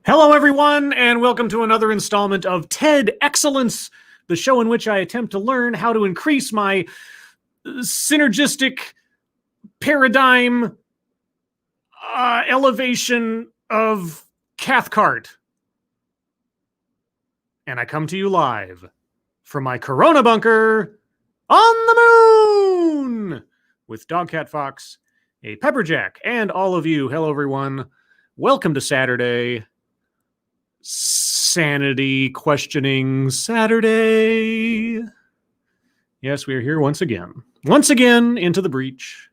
Hello, everyone, and welcome to another installment of TEDXcellence, the show in which I attempt to learn how to increase my synergistic paradigm elevation of Cathcart. And I come to you live from my Corona bunker on the moon with Dogcat Fox, a Pepperjack, and all of you. Hello, everyone. Welcome to Saturday. Sanity questioning Saturday. Yes, we are here once again into the breach.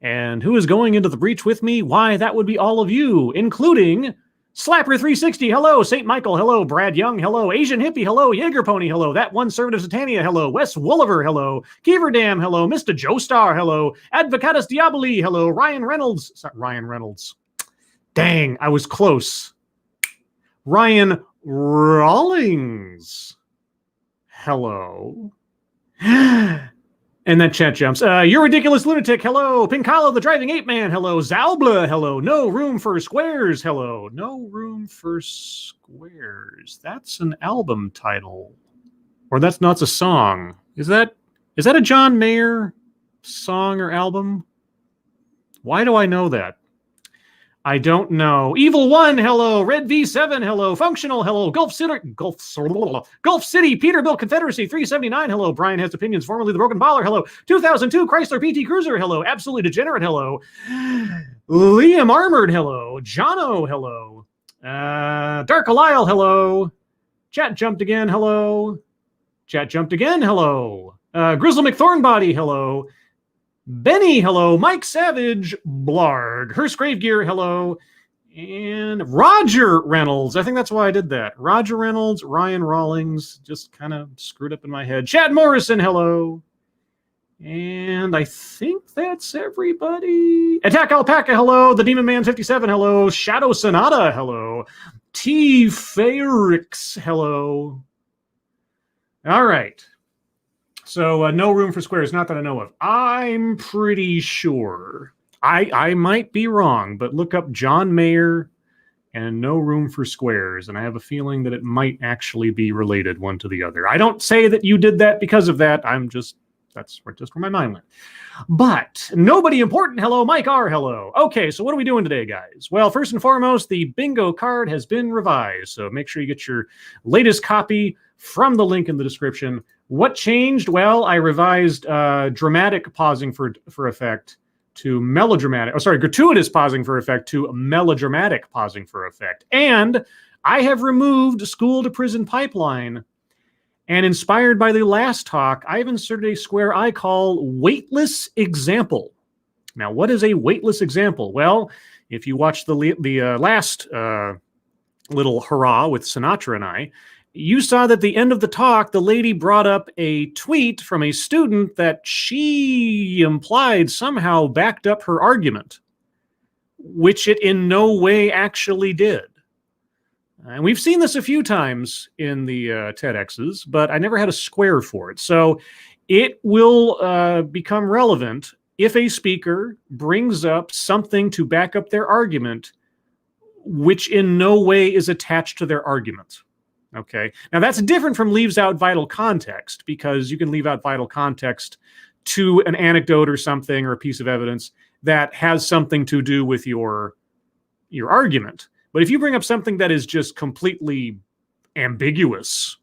And who is going into the breach with me? Why, that would be all of you, including Slapper360, hello. St. Michael, hello. Brad Young, hello. Asian Hippie, hello. Jaeger Pony, hello. That one Servant of Satania, hello. Wes Wolliver, hello. Keeverdam, hello. Mr. Joe Star, hello. Advocatus Diaboli, hello. Ryan Reynolds. Dang, I was close. Ryan Rawlings, hello. And that chat jumps. You're ridiculous lunatic, hello. Pinkalo, the driving ape man, hello. Zalbla, hello. No room for squares, hello. No room for squares. That's an album title, or that's not a song. Is that a John Mayer song or album? Why do I know that? I don't know. Evil One, hello. Red V7, hello. Functional, hello. Gulf City, Peterbilt Confederacy 379, hello. Brian Has Opinions, formerly the Broken Baller, hello. 2002 Chrysler PT Cruiser, hello. Absolutely Degenerate, hello. Liam Armored, hello. Jono, hello. Dark Alile, hello. Chat jumped again, hello. Chat jumped again, hello. Grizzle McThornbody, hello. Benny, hello. Mike Savage, Blarg. Hearst Gravegear, hello. And Roger Reynolds. I think that's why I did that. Roger Reynolds, Ryan Rawlings. Just kind of screwed up in my head. Chad Morrison, hello. And I think that's everybody. Attack Alpaca, hello. The Demon Man 57, hello. Shadow Sonata, hello. T. Fairix, hello. All right. So no room for squares, not that I know of. I'm pretty sure. I might be wrong, but look up John Mayer and no room for squares, and I have a feeling that it might actually be related one to the other. I don't say that you did that because of that. That's just where my mind went. But nobody important, hello. Mike R, hello. Okay, so what are we doing today, guys? Well, first and foremost, the bingo card has been revised, so make sure you get your latest copy from the link in the description. What changed? Well, I revised dramatic pausing for effect to melodramatic. Oh, sorry, gratuitous pausing for effect to melodramatic pausing for effect. And I have removed school to prison pipeline. And inspired by the last talk, I've inserted a square I call weightless example. Now, what is a weightless example? Well, if you watch the last little hurrah with Sinatra and I, you saw that at the end of the talk, the lady brought up a tweet from a student that she implied somehow backed up her argument, which it in no way actually did. And we've seen this a few times in the TEDx's, but I never had a square for it. So it will become relevant if a speaker brings up something to back up their argument, which in no way is attached to their argument. Okay. Now that's different from leaves out vital context, because you can leave out vital context to an anecdote or something or a piece of evidence that has something to do with your argument. But if you bring up something that is just completely ambiguous,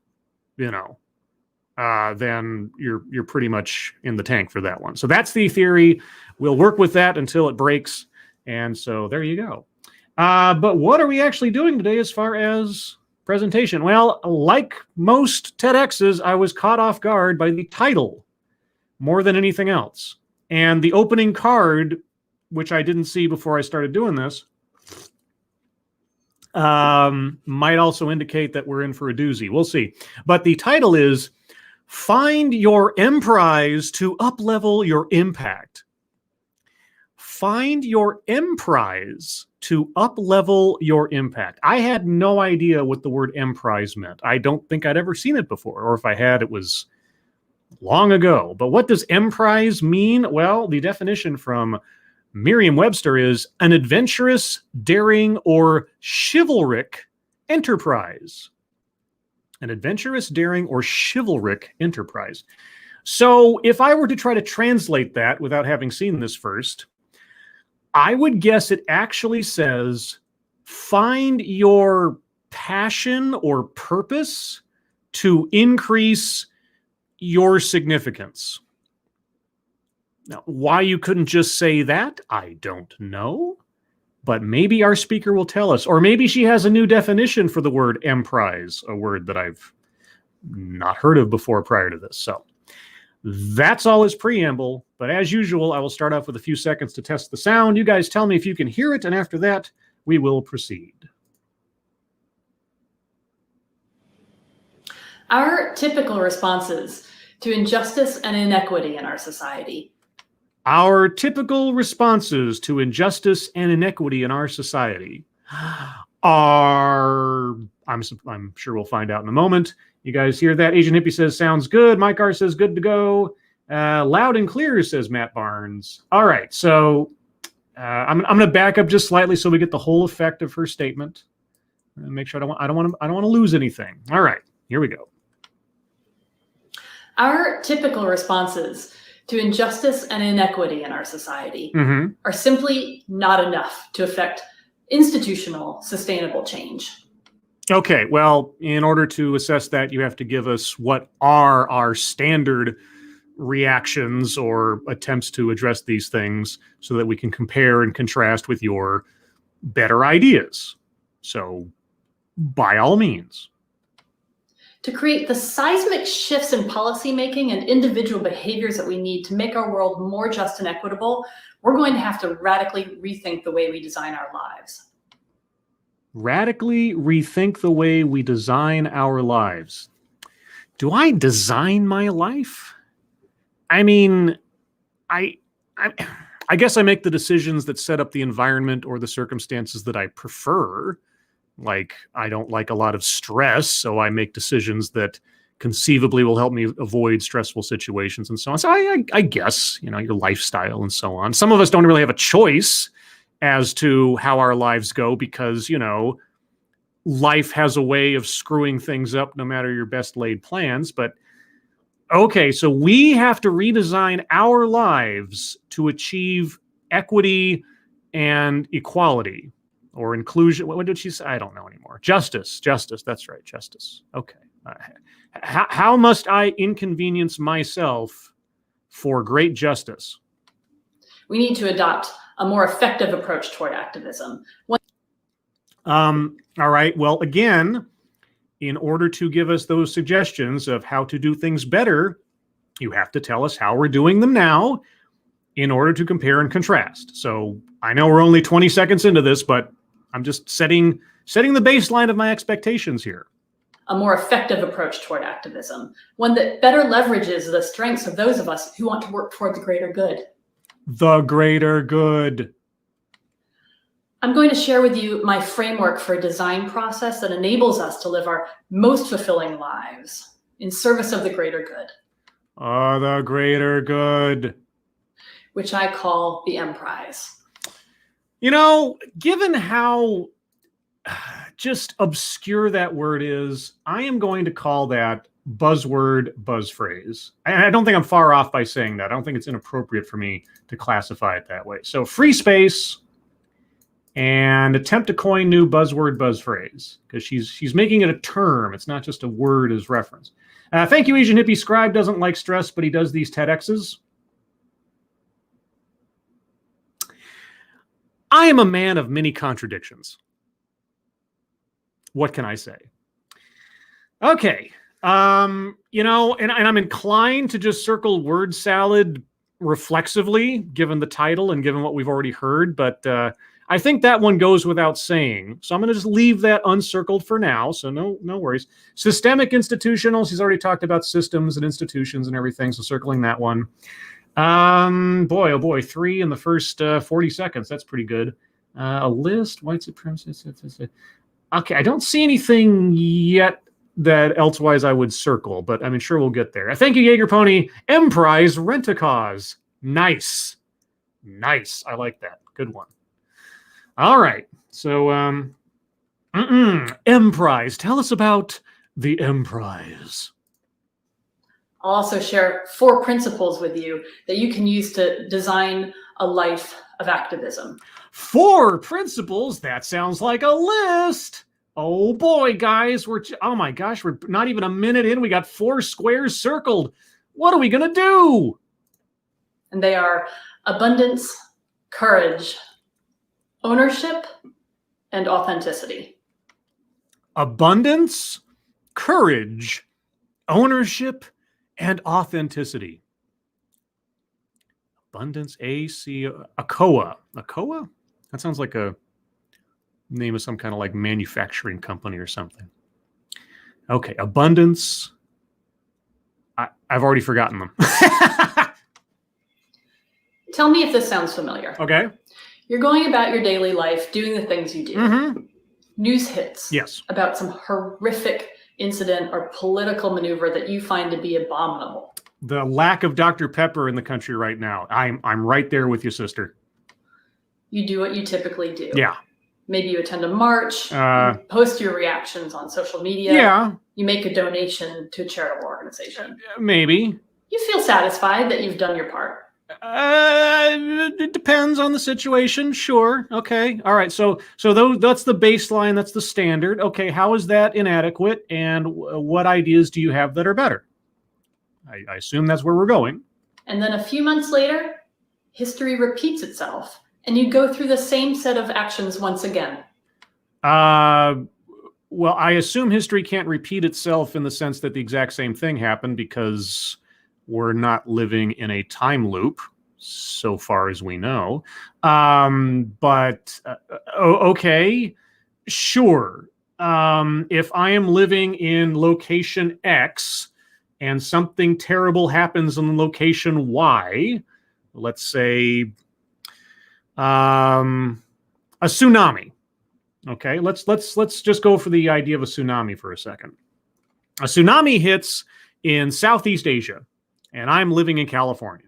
then you're pretty much in the tank for that one. So that's the theory. We'll work with that until it breaks. And so there you go. But what are we actually doing today as far as presentation? Well, like most TEDx's, I was caught off guard by the title more than anything else. And the opening card, which I didn't see before I started doing this, might also indicate that we're in for a doozy. We'll see. But the title is Find Your Emprise to Uplevel Your Impact. Find your emprise to up-level your impact. I had no idea what the word emprise meant. I don't think I'd ever seen it before, or if I had, it was long ago. But what does emprise mean? Well, the definition from Merriam-Webster is an adventurous, daring, or chivalric enterprise. An adventurous, daring, or chivalric enterprise. So if I were to try to translate that without having seen this first, I would guess it actually says, find your passion or purpose to increase your significance. Now, why you couldn't just say that, I don't know. But maybe our speaker will tell us. Or maybe she has a new definition for the word emprise, a word that I've not heard of before prior to this. So that's all as preamble. But as usual, I will start off with a few seconds to test the sound. You guys tell me if you can hear it, and after that, we will proceed. Our typical responses to injustice and inequity in our society. Our typical responses to injustice and inequity in our society are, I'm sure we'll find out in a moment. You guys hear that? Asian Hippie says, sounds good. Mike R says, good to go. Loud and clear, says Matt Barnes. All right, so I'm going to back up just slightly so we get the whole effect of her statement. Make sure I don't want to lose anything. All right, here we go. Our typical responses to injustice and inequity in our society are simply not enough to affect institutional, sustainable change. Okay, well, in order to assess that, you have to give us what are our standard reactions or attempts to address these things so that we can compare and contrast with your better ideas. So, by all means. To create the seismic shifts in policymaking and individual behaviors that we need to make our world more just and equitable, we're going to have to radically rethink the way we design our lives. Radically rethink the way we design our lives. Do I design my life? I mean, I guess I make the decisions that set up the environment or the circumstances that I prefer. Like, I don't like a lot of stress, so I make decisions that conceivably will help me avoid stressful situations and so on. So I guess, you know, your lifestyle and so on. Some of us don't really have a choice as to how our lives go because, you know, life has a way of screwing things up no matter your best laid plans. But okay, so we have to redesign our lives to achieve equity and equality. Or inclusion. What did she say? I don't know anymore. Justice. That's right. Justice. Okay. How must I inconvenience myself for great justice? We need to adopt a more effective approach toward activism. All right. Well, again, in order to give us those suggestions of how to do things better, you have to tell us how we're doing them now in order to compare and contrast. So I know we're only 20 seconds into this, but I'm just setting the baseline of my expectations here. A more effective approach toward activism, one that better leverages the strengths of those of us who want to work toward the greater good. The greater good. I'm going to share with you my framework for a design process that enables us to live our most fulfilling lives in service of the greater good. The greater good. Which I call the Emprise. You know, given how just obscure that word is, I am going to call that buzzword, buzz phrase. And I don't think I'm far off by saying that. I don't think it's inappropriate for me to classify it that way. So free space and attempt to coin new buzzword, buzz phrase, because she's making it a term. It's not just a word as reference. Thank you, Asian Hippie. Scribe doesn't like stress, but he does these TEDx's. I am a man of many contradictions. What can I say? Okay. You know, and I'm inclined to just circle word salad reflexively, given the title and given what we've already heard, but I think that one goes without saying. So I'm going to just leave that uncircled for now, so no worries. Systemic institutional, she's already talked about systems and institutions and everything, so circling that one. Boy, oh boy, 3 in the first 40 seconds. That's pretty good. A list, white supremacy. Okay, I don't see anything yet that elsewise I would circle, but I mean, sure, we'll get there. Thank you, Jaeger Pony. Emprise Rent-A-Cause. Nice. Nice. I like that. Good one. All right. So, Emprise. Tell us about the Emprise. I'll also share 4 principles with you that you can use to design a life of activism. 4 principles? That sounds like a list. Oh boy, guys, oh my gosh, we're not even a minute in. We got 4 squares circled. What are we going to do? And they are abundance, courage, ownership, and authenticity. Abundance, courage, ownership, and authenticity. Abundance, ACOA. ACOA? That sounds like a name of some kind of like manufacturing company or something. Okay, abundance. I've already forgotten them. Tell me if this sounds familiar. Okay. You're going about your daily life, doing the things you do. Mm-hmm. News hits Yes. about some horrific incident or political maneuver that you find to be abominable. The lack of Dr. Pepper in the country right now. I'm right there with you, sister. You do what you typically do. Yeah. Maybe you attend a march, you post your reactions on social media. Yeah. You make a donation to a charitable organization. Maybe. You feel satisfied that you've done your part. It depends on the situation. Sure. Okay. All right. So that's the baseline. That's the standard. Okay. How is that inadequate? And what ideas do you have that are better? I assume that's where we're going. And then a few months later, history repeats itself, and you go through the same set of actions once again. Well, I assume history can't repeat itself in the sense that the exact same thing happened, because we're not living in a time loop, so far as we know. Okay, sure. If I am living in location X and something terrible happens in location Y, let's say a tsunami. Okay, let's just go for the idea of a tsunami for a second. A tsunami hits in Southeast Asia, and I'm living in California.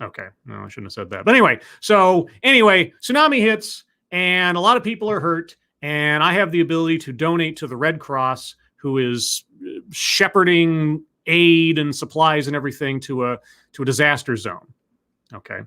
Okay, no, I shouldn't have said that. But anyway, tsunami hits, and a lot of people are hurt, and I have the ability to donate to the Red Cross, who is shepherding aid and supplies and everything to a disaster zone. Okay,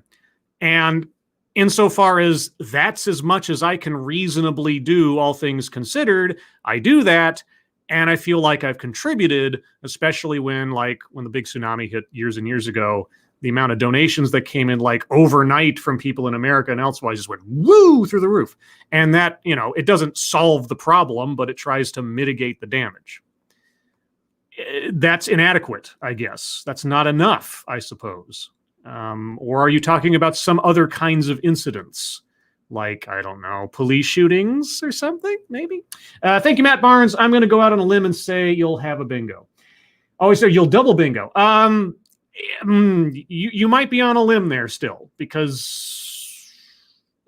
and insofar as that's as much as I can reasonably do, all things considered, I do that, and I feel like I've contributed, especially when the big tsunami hit years and years ago. The amount of donations that came in overnight from people in America and elsewhere just went woo through the roof. And that, it doesn't solve the problem, but it tries to mitigate the damage. That's inadequate, I guess. That's not enough, I suppose. Or are you talking about some other kinds of incidents? Like, I don't know, police shootings or something, maybe? Thank you, Matt Barnes. I'm going to go out on a limb and say you'll have a bingo. Oh, so you'll double bingo. You might be on a limb there still, because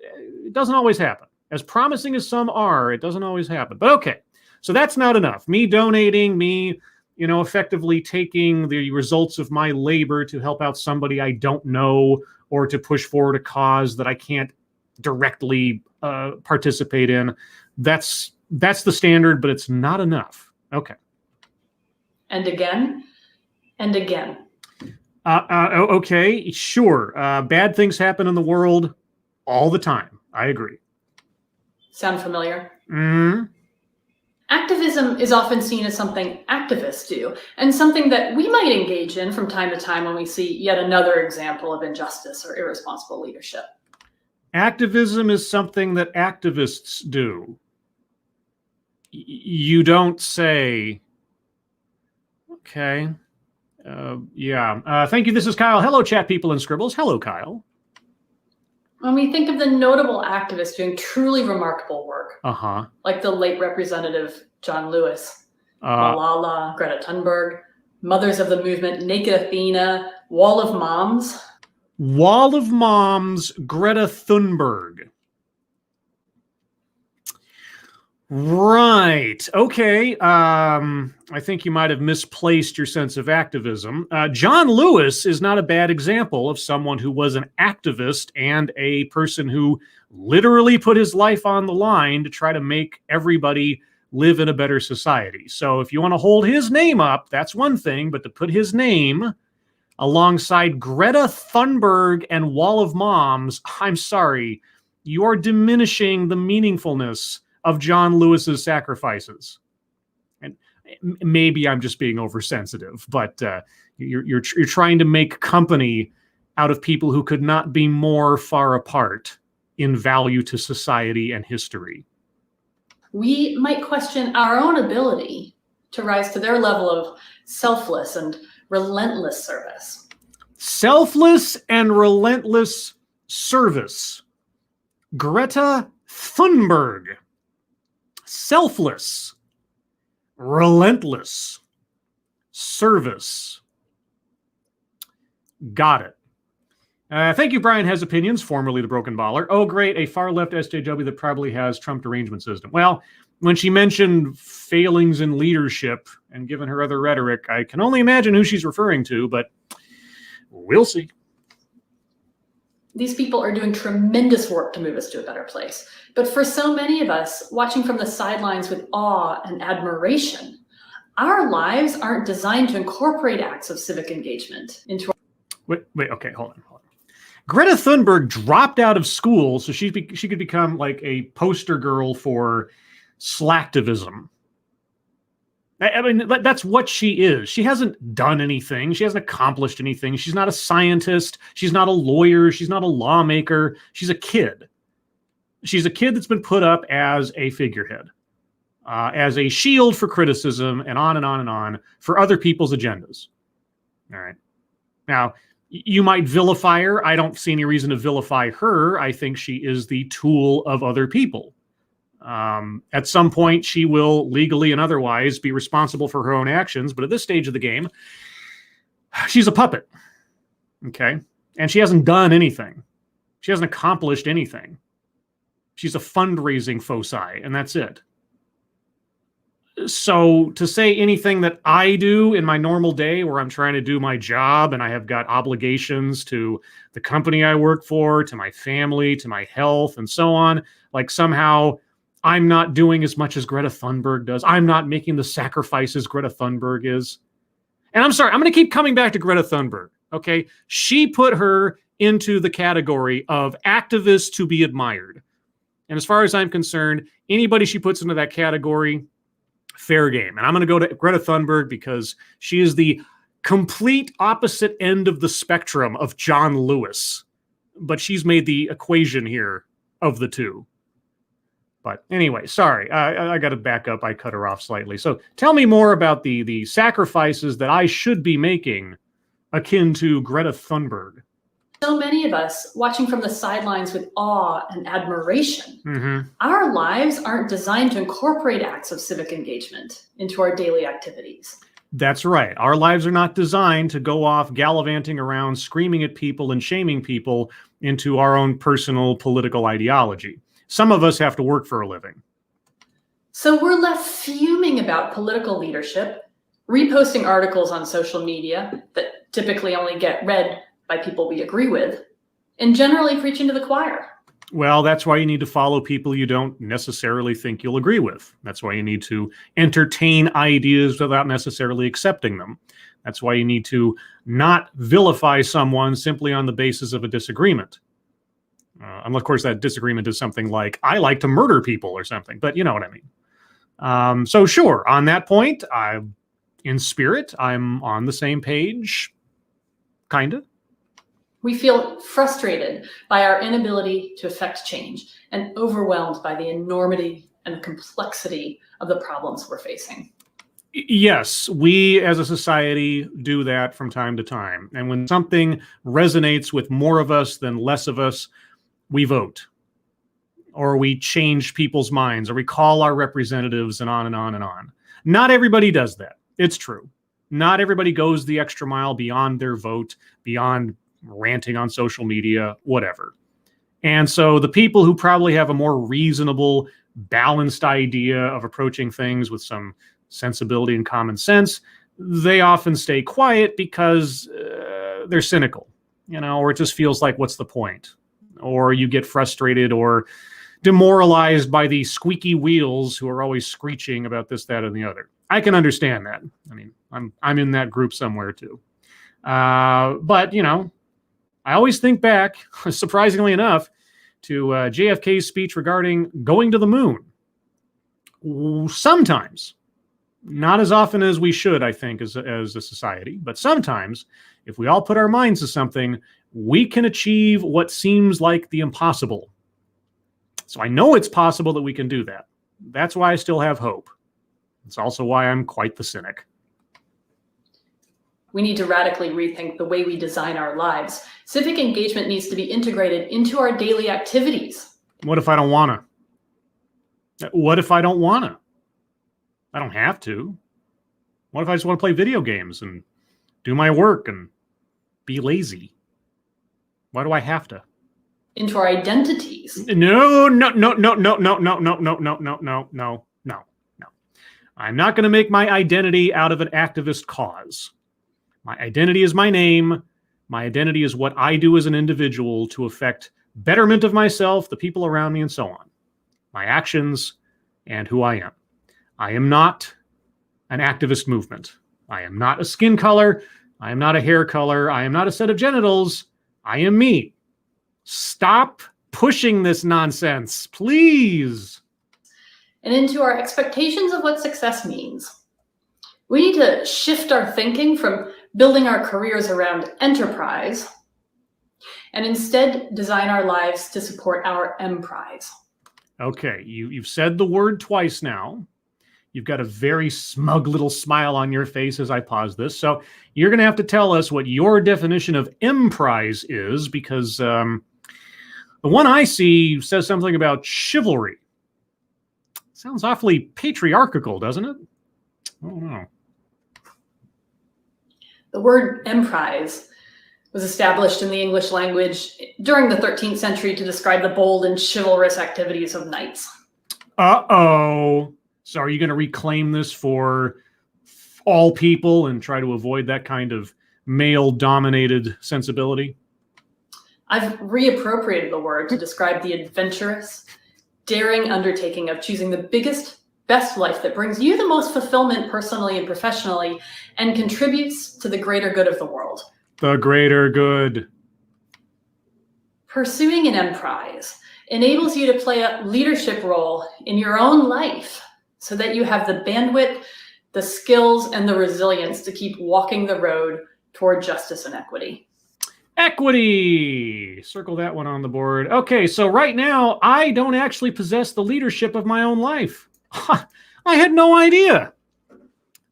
it doesn't always happen. As promising as some are, it doesn't always happen. But okay, so that's not enough. Me donating, effectively taking the results of my labor to help out somebody I don't know, or to push forward a cause that I can't directly participate in. That's the standard, but it's not enough. Okay. And again, and again. Okay, sure. Bad things happen in the world all the time. I agree. Sound familiar? Mm-hmm. Activism is often seen as something activists do, and something that we might engage in from time to time when we see yet another example of injustice or irresponsible leadership. Activism is something that activists do. You don't say. Okay. Yeah. Thank you. This is Kyle. Hello, chat people and scribbles. Hello, Kyle. When we think of the notable activists doing truly remarkable work, Uh-huh. like the late Representative John Lewis, Malala, Greta Thunberg, Mothers of the Movement, Naked Athena, Wall of Moms. Wall of Moms, Greta Thunberg. Right. Okay. I think you might have misplaced your sense of activism. John Lewis is not a bad example of someone who was an activist and a person who literally put his life on the line to try to make everybody live in a better society. So if you want to hold his name up, that's one thing, but to put his name alongside Greta Thunberg and Wall of Moms, I'm sorry, you are diminishing the meaningfulness of John Lewis's sacrifices. And maybe I'm just being oversensitive, but you're trying to make company out of people who could not be more far apart in value to society and history. We might question our own ability to rise to their level of selfless and relentless service. Selfless and relentless service. Greta Thunberg. Selfless, relentless service. Got it. Thank you, Brian Has Opinions, formerly the Broken Baller. Oh, great, a far-left SJW that probably has Trump derangement system. Well, when she mentioned failings in leadership and given her other rhetoric, I can only imagine who she's referring to, but we'll see. These people are doing tremendous work to move us to a better place. But for so many of us, watching from the sidelines with awe and admiration, our lives aren't designed to incorporate acts of civic engagement into our... Wait, okay, hold on. Greta Thunberg dropped out of school so she could become like a poster girl for slacktivism. I mean, that's what she is. She hasn't done anything. She hasn't accomplished anything. She's not a scientist. She's not a lawyer. She's not a lawmaker. She's a kid. She's a kid that's been put up as a figurehead, as a shield for criticism, and on and on and on for other people's agendas. All right. Now, you might vilify her. I don't see any reason to vilify her. I think she is the tool of other people. At some point, she will legally and otherwise be responsible for her own actions. But at this stage of the game, she's a puppet. Okay. And she hasn't done anything. She hasn't accomplished anything. She's a fundraising foci, and that's it. So to say anything that I do in my normal day where I'm trying to do my job and I have got obligations to the company I work for, to my family, to my health, and so on, like somehow I'm not doing as much as Greta Thunberg does. I'm not making the sacrifices Greta Thunberg is. And I'm sorry, I'm going to keep coming back to Greta Thunberg, okay? She put her into the category of activists to be admired. And as far as I'm concerned, anybody she puts into that category, fair game. And I'm going to go to Greta Thunberg because she is the complete opposite end of the spectrum of John Lewis. But she's made the equation here of the two. But anyway, sorry, I got to back up. I cut her off slightly. So tell me more about the sacrifices that I should be making akin to Greta Thunberg. So many of us watching from the sidelines with awe and admiration. Our lives aren't designed to incorporate acts of civic engagement into our daily activities. That's right. Our lives are not designed to go off gallivanting around, screaming at people and shaming people into our own personal political ideology. Some of us have to work for a living. So we're left fuming about political leadership, reposting articles on social media that typically only get read by people we agree with, and generally preaching to the choir. Well, that's why you need to follow people you don't necessarily think you'll agree with. That's why you need to entertain ideas without necessarily accepting them. That's why you need to not vilify someone simply on the basis of a disagreement. Unless, of course, that disagreement is something like, I like to murder people or something, but you know what I mean. So sure, on that point, in spirit, I'm on the same page, kind of. We feel frustrated by our inability to affect change and overwhelmed by the enormity and complexity of the problems we're facing. Yes, we as a society do that from time to time. And when something resonates with more of us than less of us, we vote. Or we change people's minds, or we call our representatives, and on and on and on. Not everybody does that. It's true. Not everybody goes the extra mile beyond their vote, beyond ranting on social media, whatever. And so the people who probably have a more reasonable balanced idea of approaching things with some sensibility and common sense, they often stay quiet because they're cynical, or it just feels like, what's the point? Or you get frustrated or demoralized by the squeaky wheels who are always screeching about this, that, and the other. I can understand that. I mean, I'm in that group somewhere too. But, I always think back, surprisingly enough, to JFK's speech regarding going to the moon. Sometimes, not as often as we should, I think, as a society, but sometimes, if we all put our minds to something, we can achieve what seems like the impossible. So I know it's possible that we can do that. That's why I still have hope. It's also why I'm quite the cynic. We need to radically rethink the way we design our lives. Civic engagement needs to be integrated into our daily activities. What if I don't want to? What if I don't want to? I don't have to. What if I just want to play video games and do my work and be lazy? Why do I have to? Into our identities. No. I'm not going to make my identity out of an activist cause. My identity is my name. My identity is what I do as an individual to affect betterment of myself, the people around me, and so on. My actions and who I am. I am not an activist movement. I am not a skin color. I am not a hair color. I am not a set of genitals. I am me. Stop pushing this nonsense, please. And into our expectations of what success means. We need to shift our thinking from building our careers around enterprise and instead design our lives to support our emprise. Okay, you've said the word twice now. You've got a very smug little smile on your face as I pause this. So you're going to have to tell us what your definition of emprise is, because the one I see says something about chivalry. Sounds awfully patriarchal, doesn't it? I don't know. The word emprise was established in the English language during the 13th century to describe the bold and chivalrous activities of knights. Uh-oh. So are you going to reclaim this for all people and try to avoid that kind of male-dominated sensibility? I've reappropriated the word to describe the adventurous, daring undertaking of choosing the biggest, best life that brings you the most fulfillment personally and professionally and contributes to the greater good of the world. The greater good. Pursuing an emprise enables you to play a leadership role in your own life so that you have the bandwidth, the skills, and the resilience to keep walking the road toward justice and equity. Equity! Circle that one on the board. Okay, so right now, I don't actually possess the leadership of my own life. I had no idea.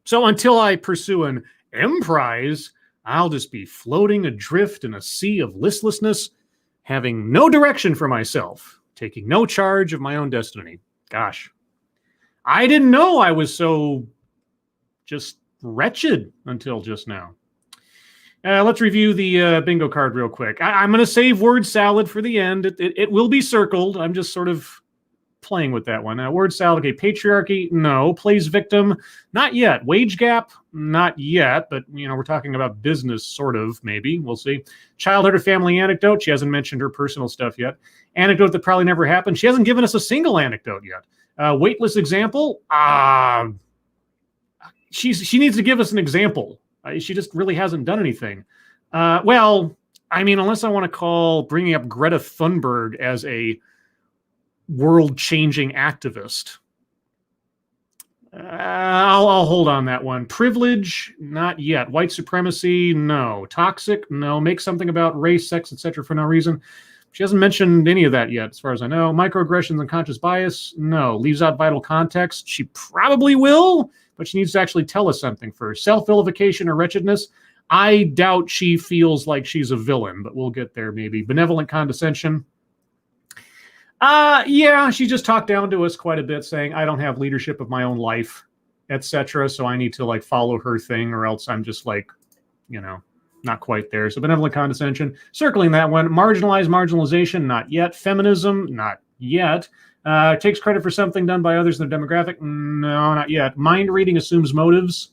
So until I pursue an emprise, I'll just be floating adrift in a sea of listlessness, having no direction for myself, taking no charge of my own destiny. Gosh, I didn't know I was so just wretched until just now. Let's review the bingo card real quick. I'm going to save word salad for the end. It will be circled. I'm just sort of playing with that one. Word salad, okay. Patriarchy, no. Plays victim, not yet. Wage gap, not yet. But, we're talking about business, sort of, maybe. We'll see. Childhood or family anecdote. She hasn't mentioned her personal stuff yet. Anecdote that probably never happened. She hasn't given us a single anecdote yet. Weightless example. She needs to give us an example. She just really hasn't done anything. Well, I mean, unless I want to call bringing up Greta Thunberg as a world-changing activist. I'll hold on that one. Privilege, not yet. White supremacy, no. Toxic, no. Make something about race, sex, etc. for no reason. She hasn't mentioned any of that yet, as far as I know. Microaggressions and conscious bias, no. Leaves out vital context. She probably will, but she needs to actually tell us something first. Self-vilification or wretchedness, I doubt she feels like she's a villain, but we'll get there maybe. Benevolent condescension. Yeah, she just talked down to us quite a bit, saying I don't have leadership of my own life, etc. So I need to follow her thing, or else I'm just not quite there. So benevolent condescension, circling that one. Marginalization, not yet. Feminism, not yet. Takes credit for something done by others in their demographic. No, not yet. Mind reading assumes motives.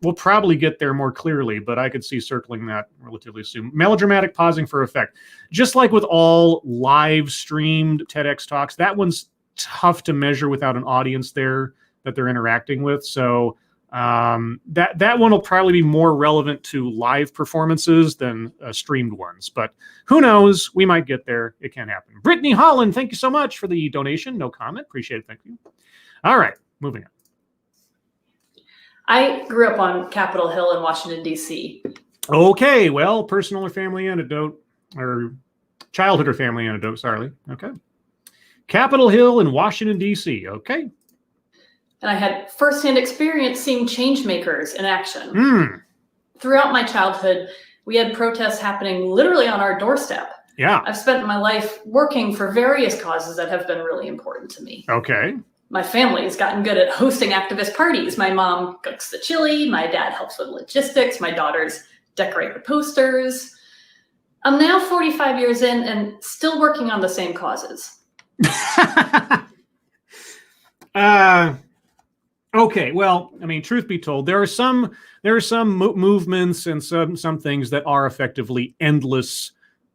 We'll probably get there more clearly, but I could see circling that relatively soon. Melodramatic pausing for effect. Just like with all live streamed TEDx talks, that one's tough to measure without an audience there that they're interacting with. So that one will probably be more relevant to live performances than streamed ones. But who knows? We might get there. It can happen. Brittany Holland, thank you so much for the donation. No comment. Appreciate it. Thank you. All right, moving on. I grew up on Capitol Hill in Washington, D.C. Okay, well, personal or family anecdote, or childhood or family anecdote, sorry. Okay. Capitol Hill in Washington, D.C. Okay. And I had firsthand experience seeing change makers in action. Throughout my childhood, we had protests happening literally on our doorstep. Yeah. I've spent my life working for various causes that have been really important to me. Okay. My family has gotten good at hosting activist parties. My mom cooks the chili. My dad helps with logistics. My daughters decorate the posters. I'm now 45 years in and still working on the same causes. Okay, well, I mean, truth be told, there are some movements and some things that are effectively endless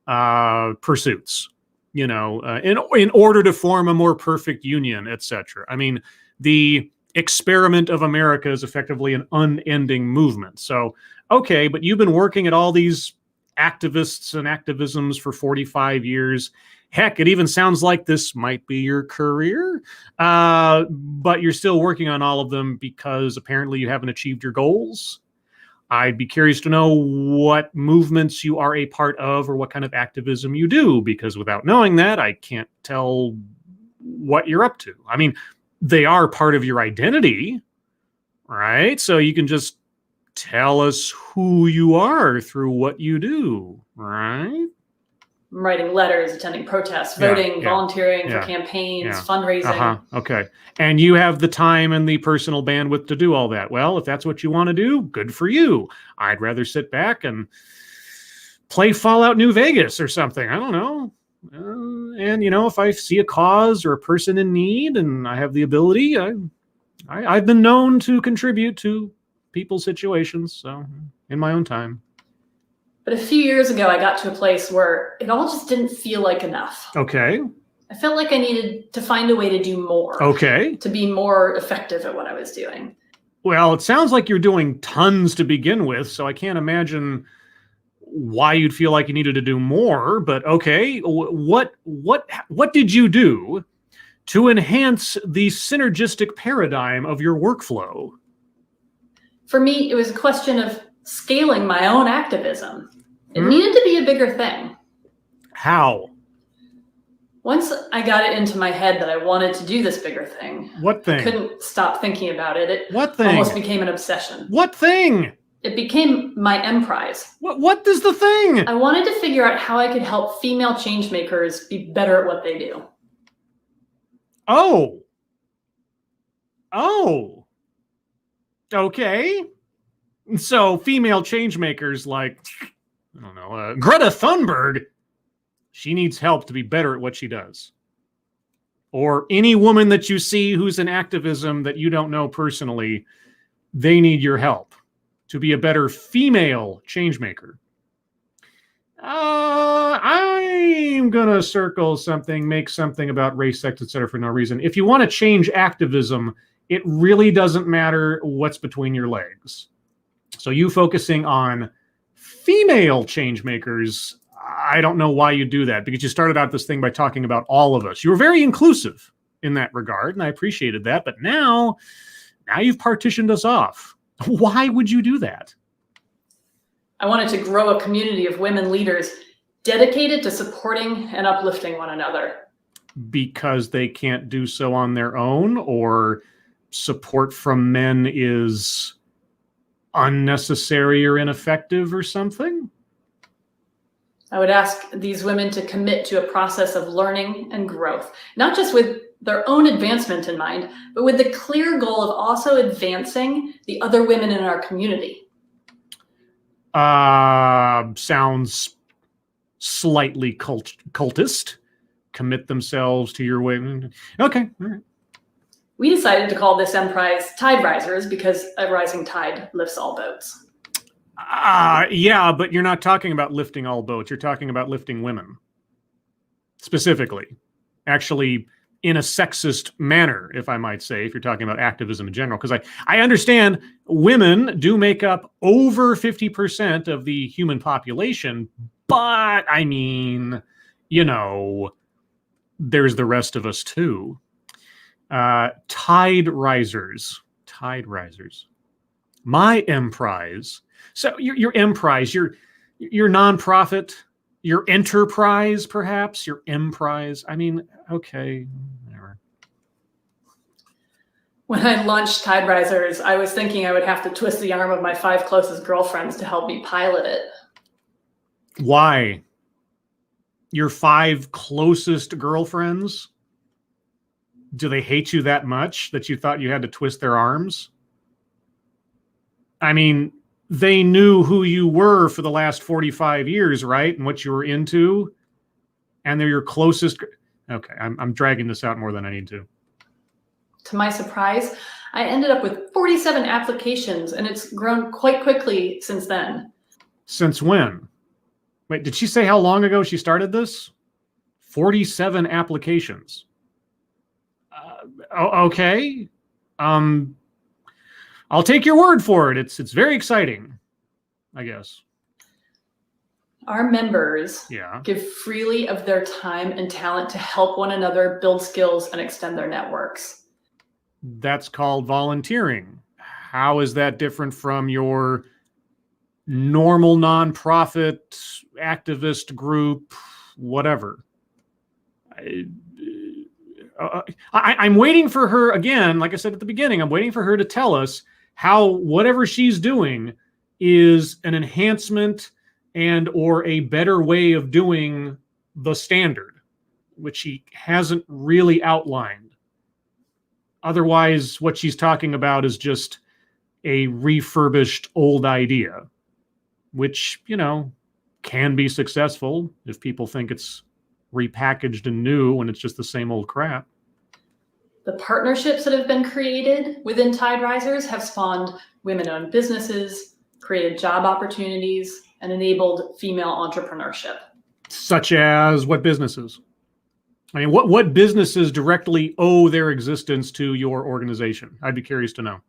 pursuits. You know, in order to form a more perfect union, etc. I mean, the experiment of America is effectively an unending movement. So, okay, but you've been working at all these activists and activisms for 45 years. Heck, it even sounds like this might be your career, but you're still working on all of them because apparently you haven't achieved your goals. I'd be curious to know what movements you are a part of or what kind of activism you do, because without knowing that, I can't tell what you're up to. I mean, they are part of your identity, right? So you can just tell us who you are through what you do, right? I'm writing letters, attending protests, voting, volunteering for campaigns, fundraising. Okay. And you have the time and the personal bandwidth to do all that. Well, if that's what you want to do, good for you. I'd rather sit back and play Fallout New Vegas or something. I don't know. And, you know, if I see a cause or a person in need and I have the ability, I've been known to contribute to people's situations, so in my own time. But a few years ago, I got to a place where it all just didn't feel like enough. Okay. I felt like I needed to find a way to do more. Okay. To be more effective at what I was doing. Well, it sounds like you're doing tons to begin with, so I can't imagine why you'd feel like you needed to do more. But okay, what did you do to enhance the synergistic paradigm of your workflow? For me, it was a question of scaling my own activism. It needed to be a bigger thing. How? Once I got it into my head that I wanted to do this bigger thing. What thing? I couldn't stop thinking about it. It what thing? Almost became an obsession. What thing? It became my Emprise. What is the thing? I wanted to figure out how I could help female change makers be better at what they do. Oh. Okay. So female change makers like, I don't know, Greta Thunberg, she needs help to be better at what she does. Or any woman that you see who's in activism that you don't know personally, they need your help to be a better female change maker. I'm going to circle something, make something about race, sex, etc. for no reason. If you want to change activism, it really doesn't matter what's between your legs. So you focusing on female change makers, I don't know why you do that, because you started out this thing by talking about all of us. You were very inclusive in that regard, and I appreciated that. But now you've partitioned us off. Why would you do that? I wanted to grow a community of women leaders dedicated to supporting and uplifting one another. Because they can't do so on their own, or support from men is unnecessary or ineffective or something? I would ask these women to commit to a process of learning and growth, not just with their own advancement in mind, but with the clear goal of also advancing the other women in our community. Sounds slightly cultist, commit themselves to your way. Okay, all right. We decided to call this Emprise Tide Risers because a rising tide lifts all boats. Yeah, but you're not talking about lifting all boats. You're talking about lifting women. Specifically. Actually, in a sexist manner, if I might say, if you're talking about activism in general. Because I understand women do make up over 50% of the human population, but I mean, you know, there's the rest of us too. Tide Risers. Tide Risers. My Emprise. So your Emprise, your nonprofit, your enterprise, perhaps, your Emprise. I mean, okay, whatever. When I launched Tide Risers, I was thinking I would have to twist the arm of my 5 closest girlfriends to help me pilot it. Why? Your 5 closest girlfriends? Do they hate you that much that you thought you had to twist their arms? I mean, they knew who you were for the last 45 years, right? And what you were into. And they're your closest. Okay, I'm dragging this out more than I need to. To my surprise, I ended up with 47 applications, and it's grown quite quickly since then. Since when? Wait, did she say how long ago she started this? 47 applications. Okay. I'll take your word for it. It's very exciting, I guess. Our members Yeah. give freely of their time and talent to help one another build skills and extend their networks. That's called volunteering. How is that different from your normal nonprofit activist group, whatever? I'm waiting for her, again, like I said at the beginning, I'm waiting for her to tell us how whatever she's doing is an enhancement and or a better way of doing the standard, which she hasn't really outlined. Otherwise, what she's talking about is just a refurbished old idea, which, you know, can be successful if people think it's repackaged and new when it's just the same old crap. The partnerships that have been created within Tide Risers have spawned women-owned businesses, created job opportunities, and enabled female entrepreneurship. Such as what businesses? I mean, what businesses directly owe their existence to your organization? I'd be curious to know.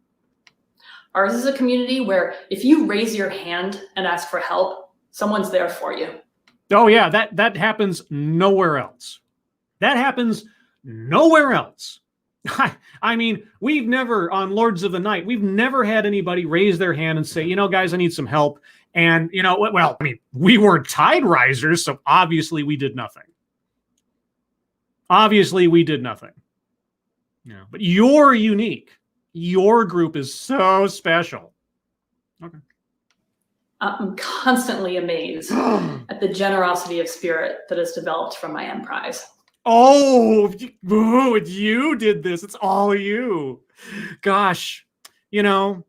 Ours is a community where if you raise your hand and ask for help, someone's there for you. Oh yeah, that happens nowhere else. That happens nowhere else. I mean, we've never, on Lords of the Night, we've never had anybody raise their hand and say, you know, guys, I need some help. And, you know, well, I mean, we weren't Tide Risers, so obviously we did nothing. Obviously we did nothing. Yeah, but you're unique. Your group is so special. Okay. I'm constantly amazed at the generosity of spirit that has developed from my Emprise. Oh, you did this. It's all you. Gosh, you know,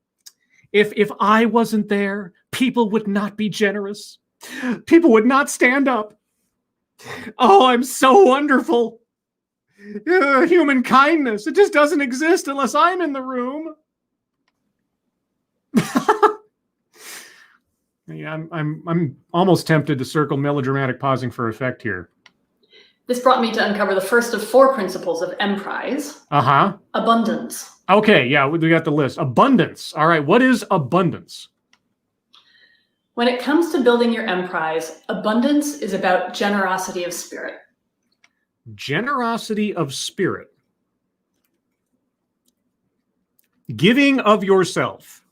if I wasn't there, people would not be generous. People would not stand up. Oh, I'm so wonderful. Human kindness. It just doesn't exist unless I'm in the room. Yeah, I'm almost tempted to circle melodramatic pausing for effect here. This brought me to uncover the first of 4 principles of Emprise. Abundance. Okay, yeah, we got the list. Abundance. All right, what is abundance? When it comes to building your Emprise, abundance is about generosity of spirit. Generosity of spirit. Giving of yourself.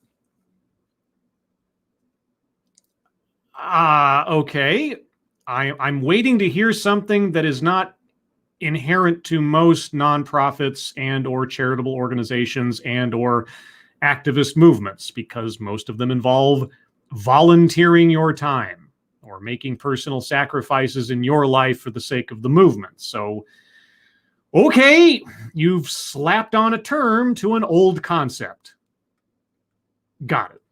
Okay. I'm waiting to hear something that is not inherent to most nonprofits and or charitable organizations and or activist movements, because most of them involve volunteering your time or making personal sacrifices in your life for the sake of the movement. So, okay, you've slapped on a term to an old concept. Got it.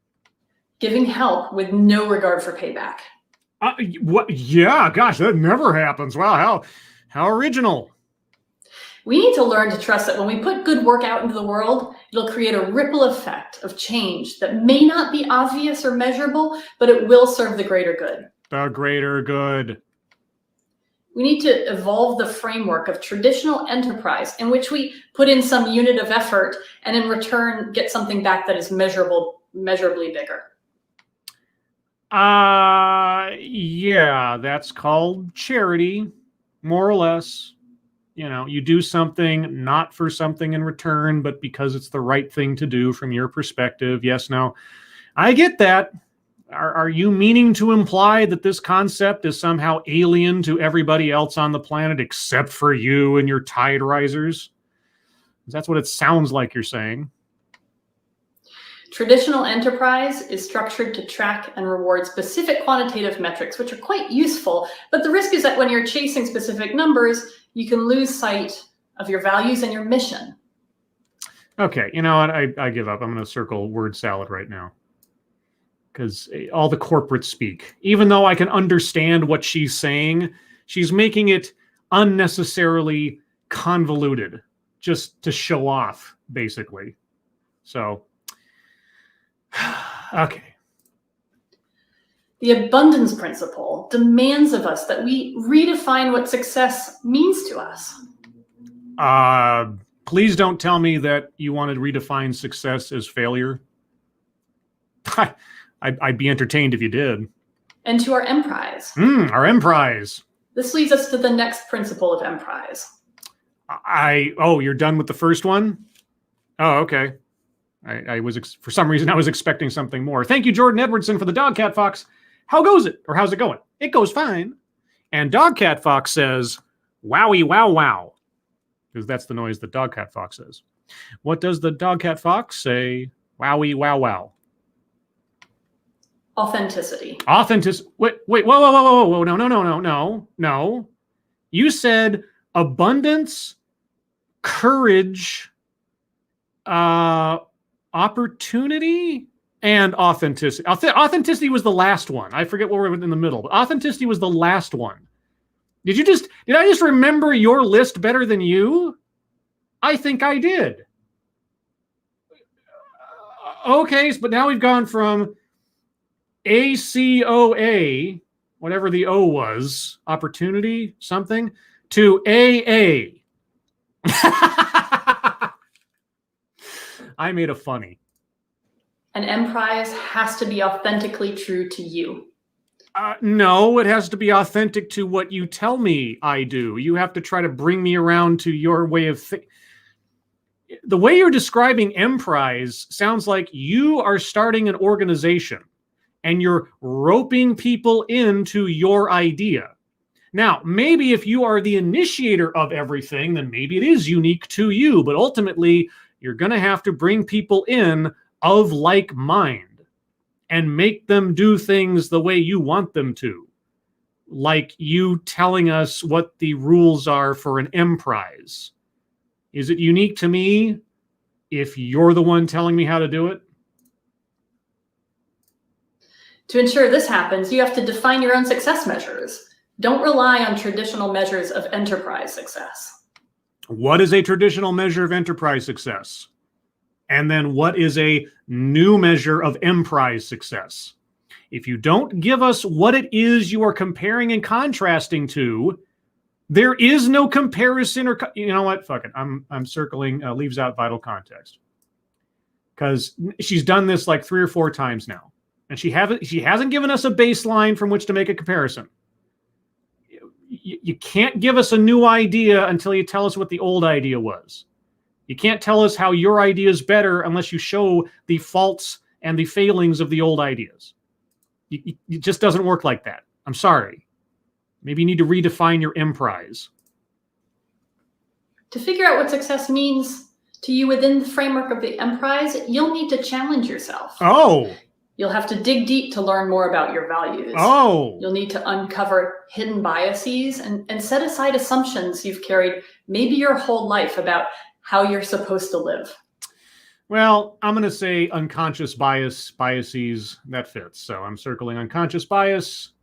Giving help with no regard for payback. What? Yeah, gosh, that never happens. Wow, how original. We need to learn to trust that when we put good work out into the world, it'll create a ripple effect of change that may not be obvious or measurable, but it will serve the greater good. The greater good. We need to evolve the framework of traditional enterprise in which we put in some unit of effort and in return get something back that is measurably bigger. Yeah, that's called charity, more or less. You know, you do something not for something in return, but because it's the right thing to do from your perspective. Yes, now, I get that. Are you meaning to imply that this concept is somehow alien to everybody else on the planet except for you and your tide risers? That's what it sounds like you're saying. Traditional enterprise is structured to track and reward specific quantitative metrics, which are quite useful, but the risk is that when you're chasing specific numbers, you can lose sight of your values and your mission. Okay, you know what? I give up. I'm going to circle word salad right now. Because all the corporate speak, even though I can understand what she's saying, she's making it unnecessarily convoluted just to show off, basically. So, okay. The abundance principle demands of us that we redefine what success means to us. Please don't tell me that you want to redefine success as failure. I'd be entertained if you did. And to our Emprise. Our Emprise. This leads us to the next principle of Emprise. Oh, you're done with the first one? Oh, okay. I was, for some reason, I was expecting something more. Thank you, Jordan Edwardson, for the Dog Cat Fox. How goes it? Or how's it going? It goes fine. And Dog Cat Fox says, wowie, wow, wow. Because that's the noise that Dog Cat Fox says. What does the Dog Cat Fox say? Wowie, wow, wow. Authenticity. Wait, whoa, no. You said abundance, courage, opportunity, and authenticity. Authenticity was the last one. I forget what we're in the middle, but authenticity was the last one. Did I just remember your list better than you? I think I did. Okay, but now we've gone from ACOA, whatever the O was, opportunity, something, to AA. I made a funny. An Emprise has to be authentically true to you. No, it has to be authentic to what you tell me I do. You have to try to bring me around to your way of thinking. The way you're describing Emprise sounds like you are starting an organization and you're roping people into your idea. Now, maybe if you are the initiator of everything, then maybe it is unique to you, but ultimately, you're going to have to bring people in of like mind and make them do things the way you want them to. Like you telling us what the rules are for an Emprise. Is it unique to me if you're the one telling me how to do it? To ensure this happens, you have to define your own success measures. Don't rely on traditional measures of enterprise success. What is a traditional measure of enterprise success? And then what is a new measure of Emprise success? If you don't give us what it is you are comparing and contrasting to, there is no comparison or, you know what? Fuck it. I'm circling, leaves out vital context. Because she's done this like 3 or 4 times now. And she hasn't given us a baseline from which to make a comparison. You can't give us a new idea until you tell us what the old idea was. You can't tell us how your idea is better unless you show the faults and the failings of the old ideas. It just doesn't work like that. I'm sorry. Maybe you need to redefine your Emprise. To figure out what success means to you within the framework of the Emprise, you'll need to challenge yourself. Oh. You'll have to dig deep to learn more about your values. Oh. You'll need to uncover hidden biases and set aside assumptions you've carried maybe your whole life about how you're supposed to live. Well, I'm going to say unconscious biases, that fits. So I'm circling unconscious bias.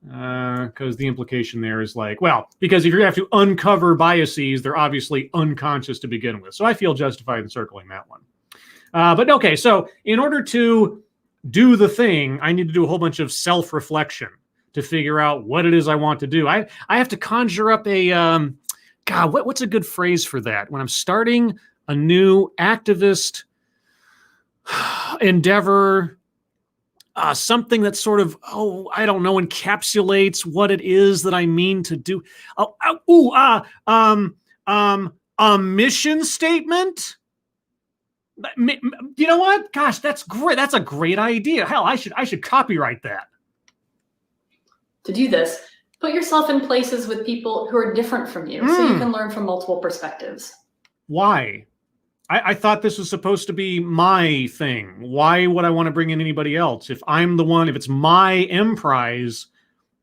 Because the implication there is like, well, because if you have to uncover biases, they're obviously unconscious to begin with. So I feel justified in circling that one. But okay, so in order to do the thing, I need to do a whole bunch of self-reflection to figure out what it is I want to do. I have to conjure up a, God, what's a good phrase for that? When I'm starting a new activist endeavor, something that sort of, I don't know, encapsulates what it is that I mean to do. A mission statement? You know what? Gosh, that's great. That's a great idea. Hell, I should copyright that. To do this, put yourself in places with people who are different from you so you can learn from multiple perspectives. Why? I thought this was supposed to be my thing. Why would I want to bring in anybody else? If I'm the one, if it's my Emprise,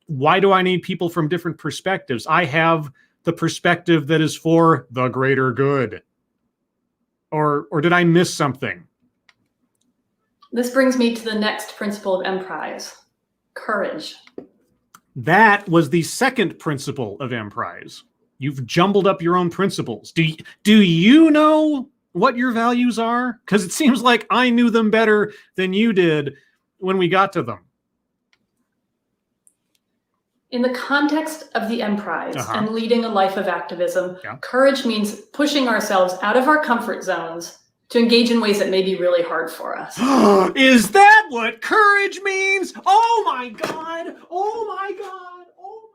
why do I need people from different perspectives? I have the perspective that is for the greater good. Or did I miss something? This brings me to the next principle of Emprise, courage. That was the second principle of Emprise. You've jumbled up your own principles. Do you know what your values are? Because it seems like I knew them better than you did when we got to them. In the context of the Emprise and leading a life of activism, courage means pushing ourselves out of our comfort zones to engage in ways that may be really hard for us. Is that what courage means? Oh my God! Oh my God! Oh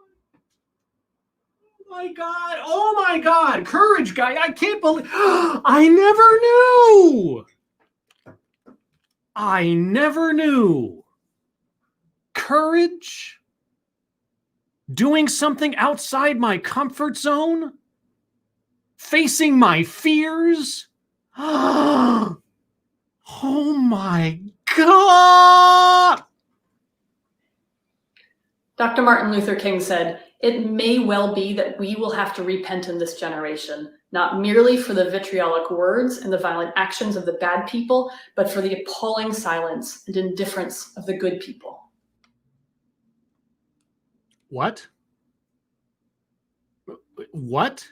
my God! Oh my God! Courage, guy! I can't believe I never knew. I never knew. Courage. Doing something outside my comfort zone? Facing my fears? Oh my God! Dr. Martin Luther King said, "It may well be that we will have to repent in this generation, not merely for the vitriolic words and the violent actions of the bad people, but for the appalling silence and indifference of the good people." What? What?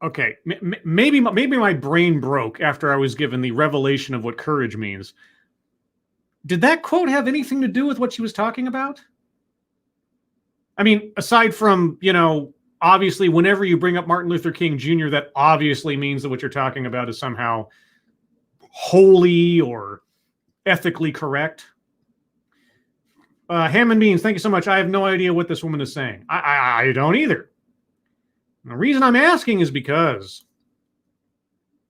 Okay, maybe my brain broke after I was given the revelation of what courage means. Did that quote have anything to do with what she was talking about? I mean, aside from, obviously, whenever you bring up Martin Luther King Jr., that obviously means that what you're talking about is somehow holy or ethically correct. Ham and Beans, thank you so much. I have no idea what this woman is saying. I don't either. And the reason I'm asking is because,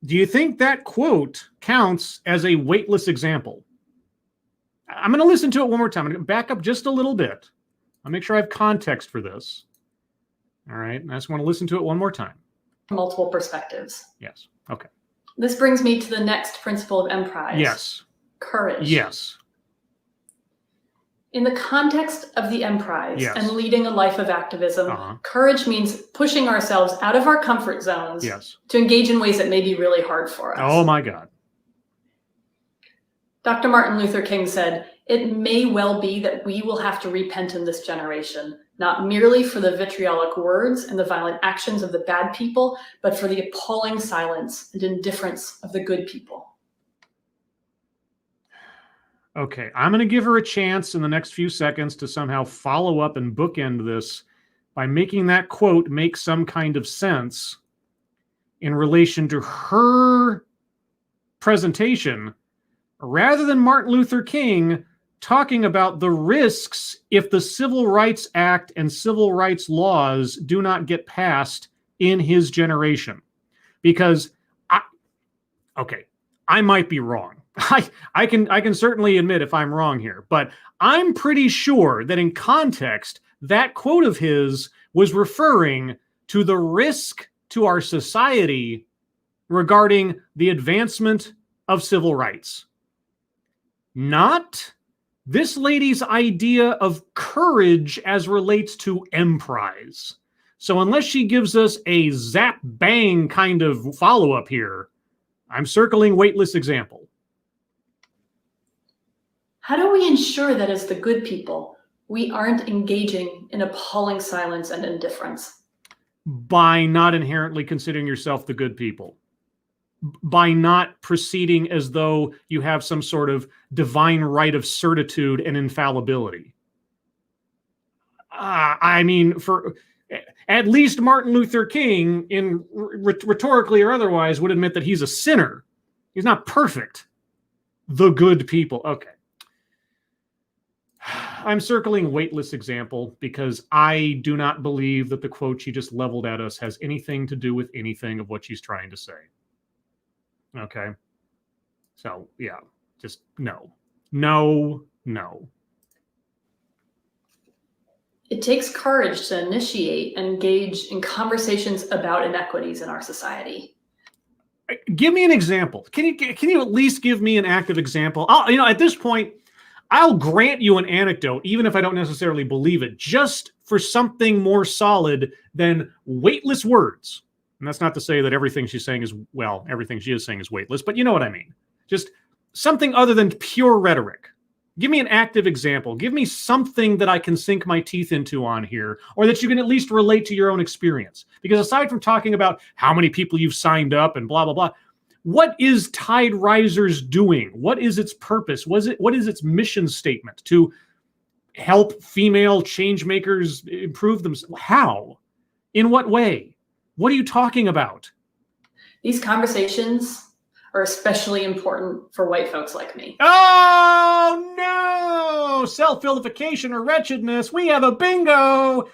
do you think that quote counts as a weightless example? I'm going to listen to it one more time. I'm going to back up just a little bit. I'll make sure I have context for this. All right. I just want to listen to it one more time. Multiple perspectives. Yes. Okay. This brings me to the next principle of Emprise. Yes. Courage. Yes. In the context of the Emprise and leading a life of activism, courage means pushing ourselves out of our comfort zones to engage in ways that may be really hard for us. Oh my God. Dr. Martin Luther King said, "It may well be that we will have to repent in this generation, not merely for the vitriolic words and the violent actions of the bad people, but for the appalling silence and indifference of the good people." Okay, I'm going to give her a chance in the next few seconds to somehow follow up and bookend this by making that quote make some kind of sense in relation to her presentation, rather than Martin Luther King talking about the risks if the Civil Rights Act and civil rights laws do not get passed in his generation. Because I might be wrong. I can certainly admit if I'm wrong here, but I'm pretty sure that in context, that quote of his was referring to the risk to our society regarding the advancement of civil rights. Not this lady's idea of courage as relates to Emprise. So unless she gives us a zap bang kind of follow-up here, I'm circling weightless example. How do we ensure that as the good people, we aren't engaging in appalling silence and indifference? By not inherently considering yourself the good people. By not proceeding as though you have some sort of divine right of certitude and infallibility. I mean, for at least Martin Luther King, in rhetorically or otherwise, would admit that he's a sinner. He's not perfect. The good people. Okay. I'm circling weightless example because I do not believe that the quote she just leveled at us has anything to do with anything of what she's trying to say. Okay. So, yeah, just no. No, no. It takes courage to initiate and engage in conversations about inequities in our society. Give me an example. Can you at least give me an active example? At this point, I'll grant you an anecdote, even if I don't necessarily believe it, just for something more solid than weightless words. And that's not to say that everything she's saying is, well, everything she is saying is weightless, but you know what I mean. Just something other than pure rhetoric. Give me an active example. Give me something that I can sink my teeth into on here, or that you can at least relate to your own experience. Because aside from talking about how many people you've signed up and blah, blah, blah, what is Tide Risers doing? What is its purpose? What is its mission statement? To help female change makers improve themselves? How? In what way? What are you talking about? These conversations are especially important for white folks like me. Oh, no! Self-vilification or wretchedness. We have a bingo!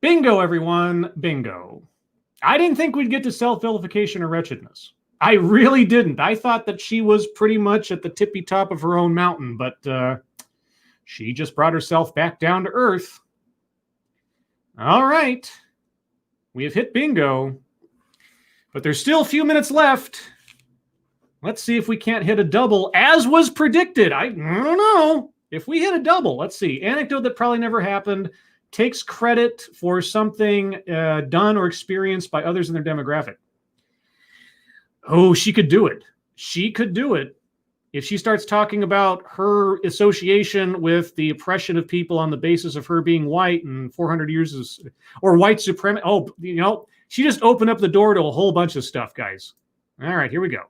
Bingo, everyone. Bingo. I didn't think we'd get to self-vilification or wretchedness. I really didn't. I thought that she was pretty much at the tippy top of her own mountain, but she just brought herself back down to earth. All right. We have hit bingo, but there's still a few minutes left. Let's see if we can't hit a double, as was predicted. I don't know. If we hit a double, let's see. Anecdote that probably never happened. Takes credit for something done or experienced by others in their demographic. Oh, she could do it. She could do it. If she starts talking about her association with the oppression of people on the basis of her being white and 400 years or white supremacy. Oh, she just opened up the door to a whole bunch of stuff, guys. All right, here we go.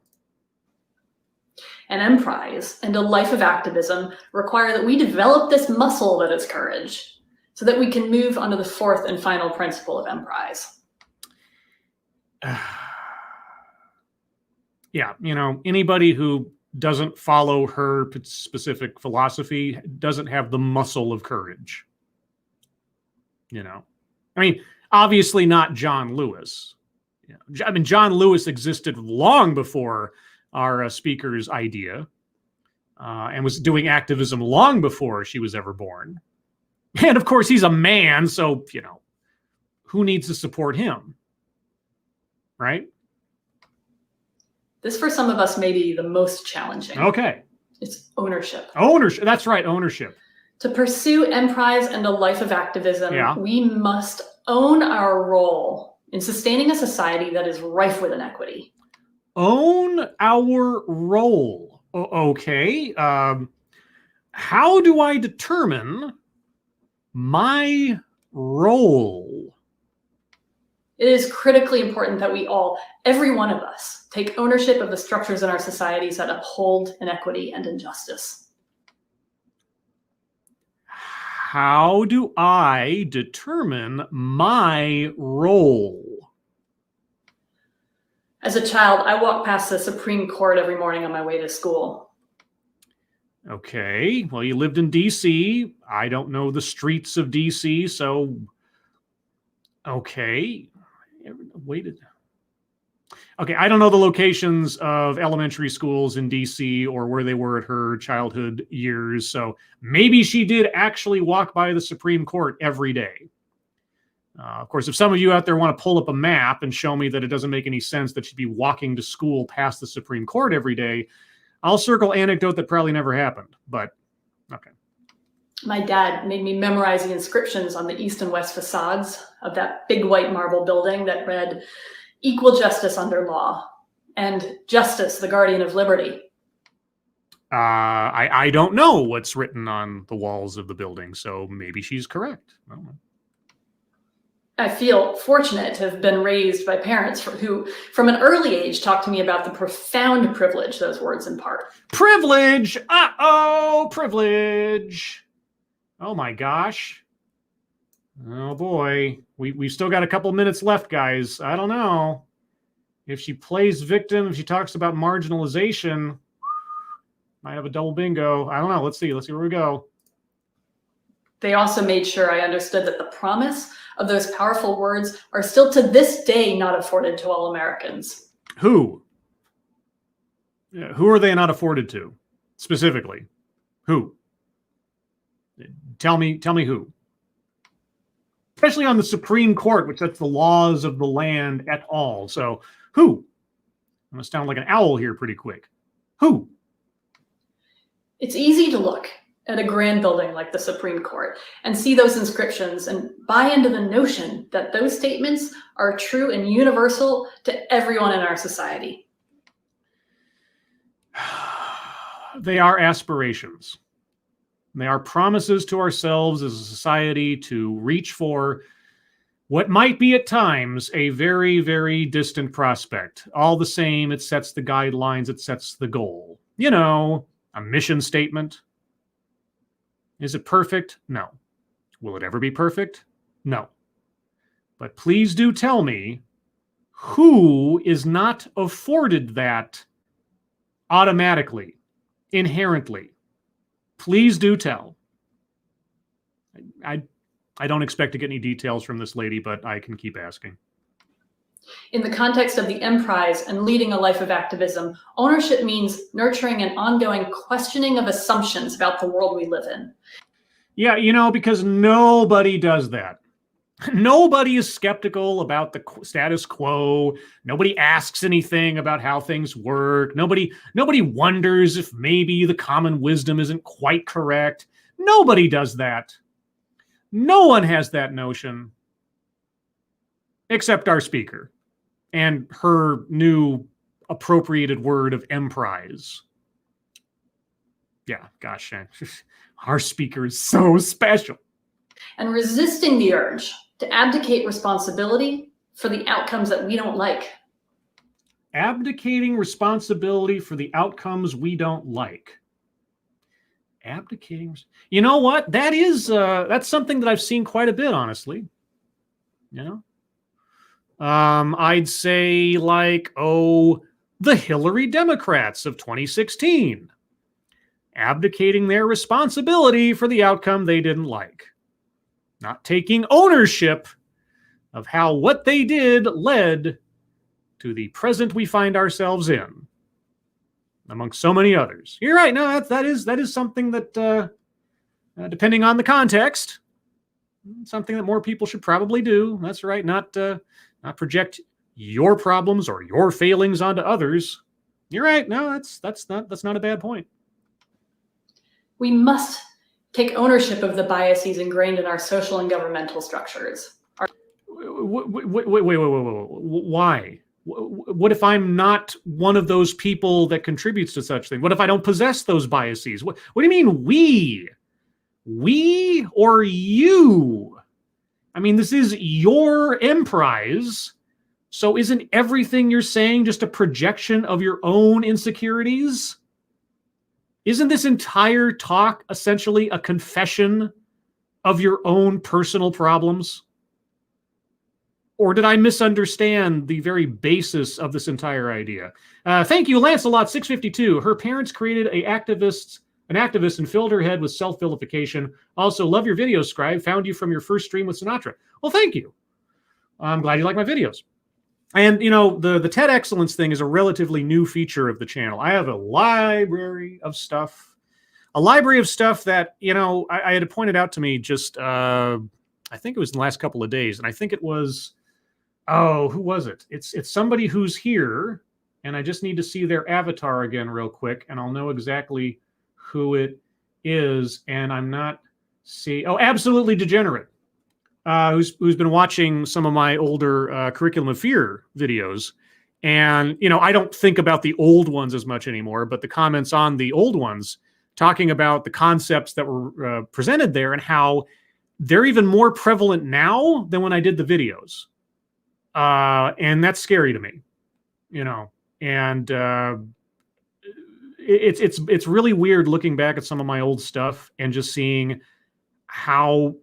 An emprise and a life of activism require that we develop this muscle that is courage, so that we can move on to the fourth and final principle of Emprise. Yeah, anybody who doesn't follow her specific philosophy doesn't have the muscle of courage. I mean, obviously not John Lewis. I mean, John Lewis existed long before our speaker's idea and was doing activism long before she was ever born. And of course, he's a man, so, who needs to support him? Right? This, for some of us, may be the most challenging. Okay. It's ownership. Ownership. That's right, ownership. To pursue Emprise and a life of activism, we must own our role in sustaining a society that is rife with inequity. Own our role. Okay. How do I determine my role? It is critically important that we all, every one of us, take ownership of the structures in our societies that uphold inequity and injustice. How do I determine my role? As a child, I walked past the Supreme Court every morning on my way to school. Okay, well, you lived in D.C. I don't know the streets of D.C., so okay. Waited. Okay, I don't know the locations of elementary schools in DC or where they were at her childhood years, so maybe she did actually walk by the Supreme Court every day. Of course, if some of you out there want to pull up a map and show me that it doesn't make any sense that she'd be walking to school past the Supreme Court every day, I'll circle anecdote that probably never happened, but okay. My dad made me memorize the inscriptions on the east and west facades of that big white marble building that read, "Equal justice under law," and "Justice, the guardian of liberty." I don't know what's written on the walls of the building, so maybe she's correct. I don't know. I feel fortunate to have been raised by parents who, from an early age, talked to me about the profound privilege those words impart. Privilege! Uh-oh, privilege! Oh my gosh. Oh boy. We've still got a couple minutes left, guys. I don't know. If she plays victim, if she talks about marginalization, might have a double bingo. I don't know. Let's see. Let's see where we go. They also made sure I understood that the promise of those powerful words are still to this day not afforded to all Americans. Who? Yeah, who are they not afforded to? Specifically. Who? Tell me who. Especially on the Supreme Court, which sets the laws of the land at all. So, who? I'm going to sound like an owl here pretty quick. Who? It's easy to look at a grand building like the Supreme Court and see those inscriptions and buy into the notion that those statements are true and universal to everyone in our society. They are aspirations. They are promises to ourselves as a society to reach for what might be at times a very, very distant prospect. All the same, it sets the guidelines, it sets the goal. You know, a mission statement. Is it perfect? No. Will it ever be perfect? No. But please do tell me who is not afforded that automatically, inherently. Please do tell. I don't expect to get any details from this lady, but I can keep asking. In the context of the Emprise and leading a life of activism, ownership means nurturing an ongoing questioning of assumptions about the world we live in. Yeah, you know, because nobody does that. Nobody is skeptical about the status quo. Nobody asks anything about how things work. Nobody wonders if maybe the common wisdom isn't quite correct. Nobody does that. No one has that notion except our speaker and her new appropriated word of emprise. Yeah, gosh, our speaker is so special. And resisting the urge to abdicate responsibility for the outcomes that we don't like. Abdicating responsibility for the outcomes we don't like. Abdicating. You know what? That is that's something that I've seen quite a bit, honestly. You know, I'd say like, the Hillary Democrats of 2016, abdicating their responsibility for the outcome they didn't like, not taking ownership of how what they did led to the present we find ourselves in, amongst so many others. You're right. No, that is something that, depending on the context, something that more people should probably do. That's right. Not project your problems or your failings onto others. You're right. No, that's not a bad point. We must take ownership of the biases ingrained in our social and governmental structures. Wait. Why? What if I'm not one of those people that contributes to such things? What if I don't possess those biases? What do you mean we? We or you? I mean, this is your emprise. So isn't everything you're saying just a projection of your own insecurities? Isn't this entire talk essentially a confession of your own personal problems? Or did I misunderstand the very basis of this entire idea? Thank you, Lancelot652. Her parents created an activist and filled her head with self-vilification. Also, love your videos, Scribe. Found you from your first stream with Sinatra. Well, thank you. I'm glad you like my videos. And, you know, the TEDXcellence thing is a relatively new feature of the channel. I have a library of stuff that, you know, I had pointed out to me just, I think it was in the last couple of days. And I think it was, oh, who was it? It's somebody who's here. And I just need to see their avatar again real quick. And I'll know exactly who it is. And I'm not oh, Absolutely Degenerate. Who's been watching some of my older Curriculum of Fear videos. And, you know, I don't think about the old ones as much anymore, but the comments on the old ones talking about the concepts that were presented there and how they're even more prevalent now than when I did the videos. And that's scary to me, you know, and it's really weird looking back at some of my old stuff and just seeing how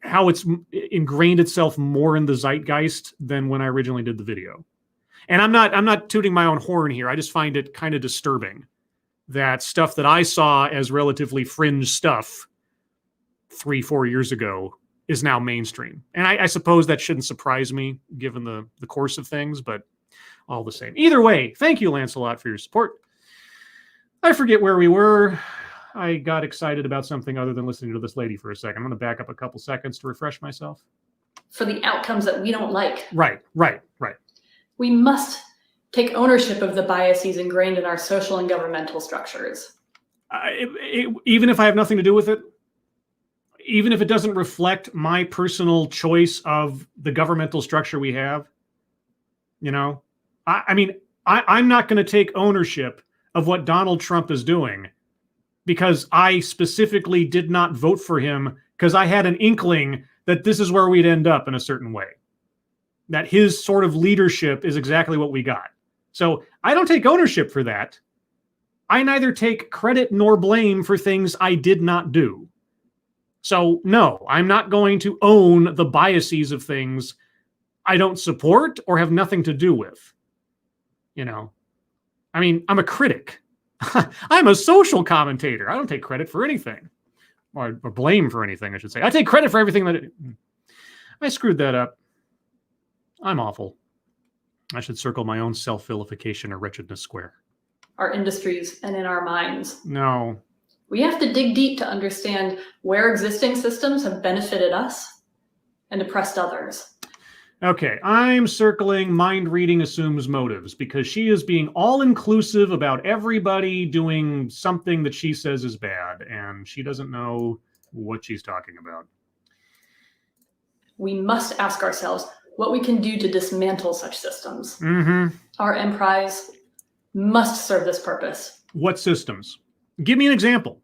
it's ingrained itself more in the zeitgeist than when I originally did the video. And I'm not tooting my own horn here. I just find it kind of disturbing that stuff that I saw as relatively fringe stuff 3-4 years ago is now mainstream. And I suppose that shouldn't surprise me given the course of things, but all the same. Either way, thank you, Lancelot, for your support. I forget where we were. I got excited about something other than listening to this lady for a second. I'm going to back up a couple seconds to refresh myself. For the outcomes that we don't like. Right. We must take ownership of the biases ingrained in our social and governmental structures. Even if I have nothing to do with it, even if it doesn't reflect my personal choice of the governmental structure we have, you know, I'm not going to take ownership of what Donald Trump is doing because I specifically did not vote for him because I had an inkling that this is where we'd end up in a certain way, that his sort of leadership is exactly what we got. So I don't take ownership for that. I neither take credit nor blame for things I did not do. So no, I'm not going to own the biases of things I don't support or have nothing to do with. You know, I mean, I'm a critic. I'm a social commentator. I don't take credit for anything, or blame for anything, I should say. I take credit for everything that I screwed that up. I'm awful. I should circle my own self-vilification or wretchedness square. Our industries and in our minds. No. We have to dig deep to understand where existing systems have benefited us and oppressed others. Okay, I'm circling mind reading assumes motives because she is being all-inclusive about everybody doing something that she says is bad, and she doesn't know what she's talking about. We must ask ourselves what we can do to dismantle such systems. Mm-hmm. Our Emprise must serve this purpose. What systems? Give me an example.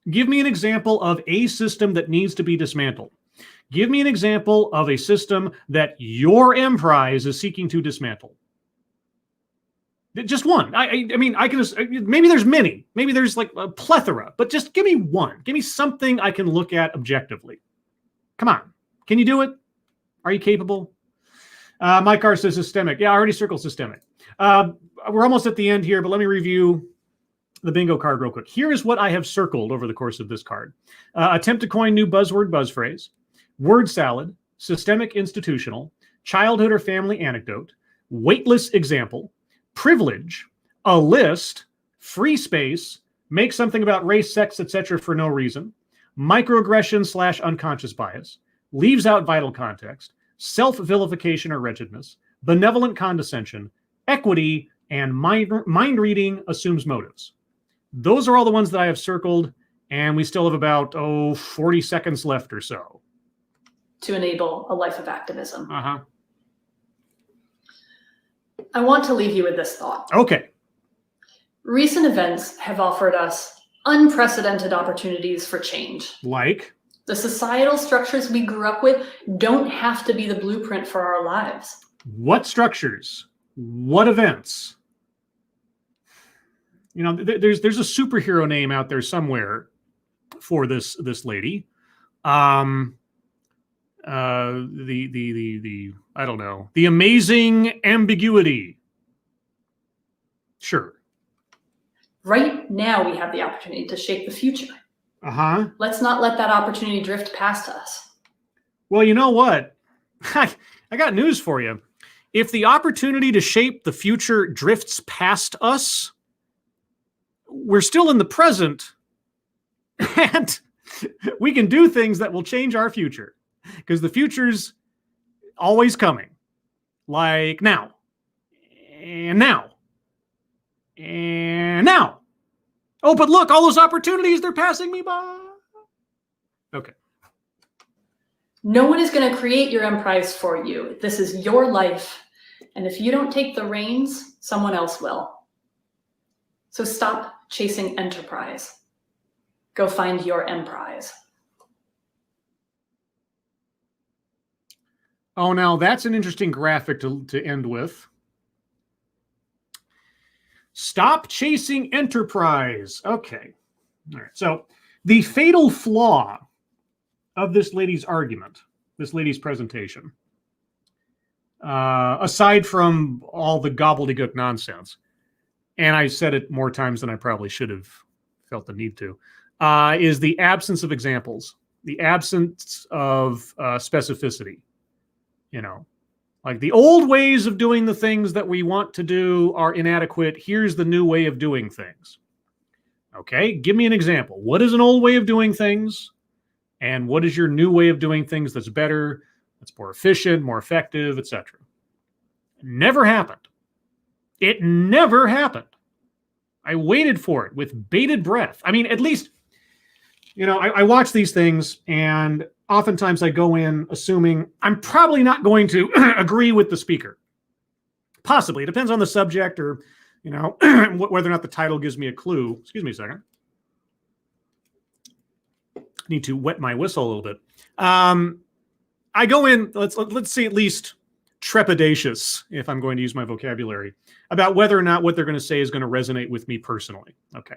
Give me an example of a system that needs to be dismantled. Give me an example of a system that your Emprise is seeking to dismantle. Just one. I mean, I can. Maybe there's many. Maybe there's like a plethora. But just give me one. Give me something I can look at objectively. Come on. Can you do it? Are you capable? Mike R says systemic. Yeah, I already circled systemic. We're almost at the end here, but let me review the bingo card real quick. Here is what I have circled over the course of this card. Attempt to coin new buzzword, buzz phrase. Word salad, systemic institutional, childhood or family anecdote, weightless example, privilege, a list, free space, make something about race, sex, etc. for no reason, microaggression / unconscious bias, leaves out vital context, self-vilification or wretchedness, benevolent condescension, equity, and mind reading assumes motives. Those are all the ones that I have circled, and we still have about 40 seconds left or so. To enable a life of activism. Uh-huh. I want to leave you with this thought. Okay. Recent events have offered us unprecedented opportunities for change. Like? The societal structures we grew up with don't have to be the blueprint for our lives. What structures? What events? You know, there's a superhero name out there somewhere for this lady. I don't know, the amazing ambiguity. Sure. Right now we have the opportunity to shape the future. Uh-huh. Let's not let that opportunity drift past us. Well, you know what? I got news for you. If the opportunity to shape the future drifts past us, we're still in the present, and we can do things that will change our future, because the future's always coming. Like now, and now, and now. Oh, but look, all those opportunities, they're passing me by. Okay. No one is going to create your Emprise for you. This is your life. And if you don't take the reins, someone else will. So stop chasing enterprise. Go find your Emprise. Oh, now that's an interesting graphic to end with. Stop chasing enterprise. Okay. All right. So the fatal flaw of this lady's argument, this lady's presentation, aside from all the gobbledygook nonsense, and I said it more times than I probably should have felt the need to, is the absence of examples, the absence of specificity. You know, like the old ways of doing the things that we want to do are inadequate. Here's the new way of doing things. Okay, give me an example. What is an old way of doing things? And what is your new way of doing things that's better, that's more efficient, more effective, etc.? Never happened. It never happened. I waited for it with bated breath. I mean, at least, you know, I watch these things, and oftentimes I go in assuming I'm probably not going to agree with the speaker. Possibly. It depends on the subject, or, you know, whether or not the title gives me a clue. Excuse me a second. Need to wet my whistle a little bit. I go in, let's say at least trepidatious, if I'm going to use my vocabulary, about whether or not what they're going to say is going to resonate with me personally. Okay.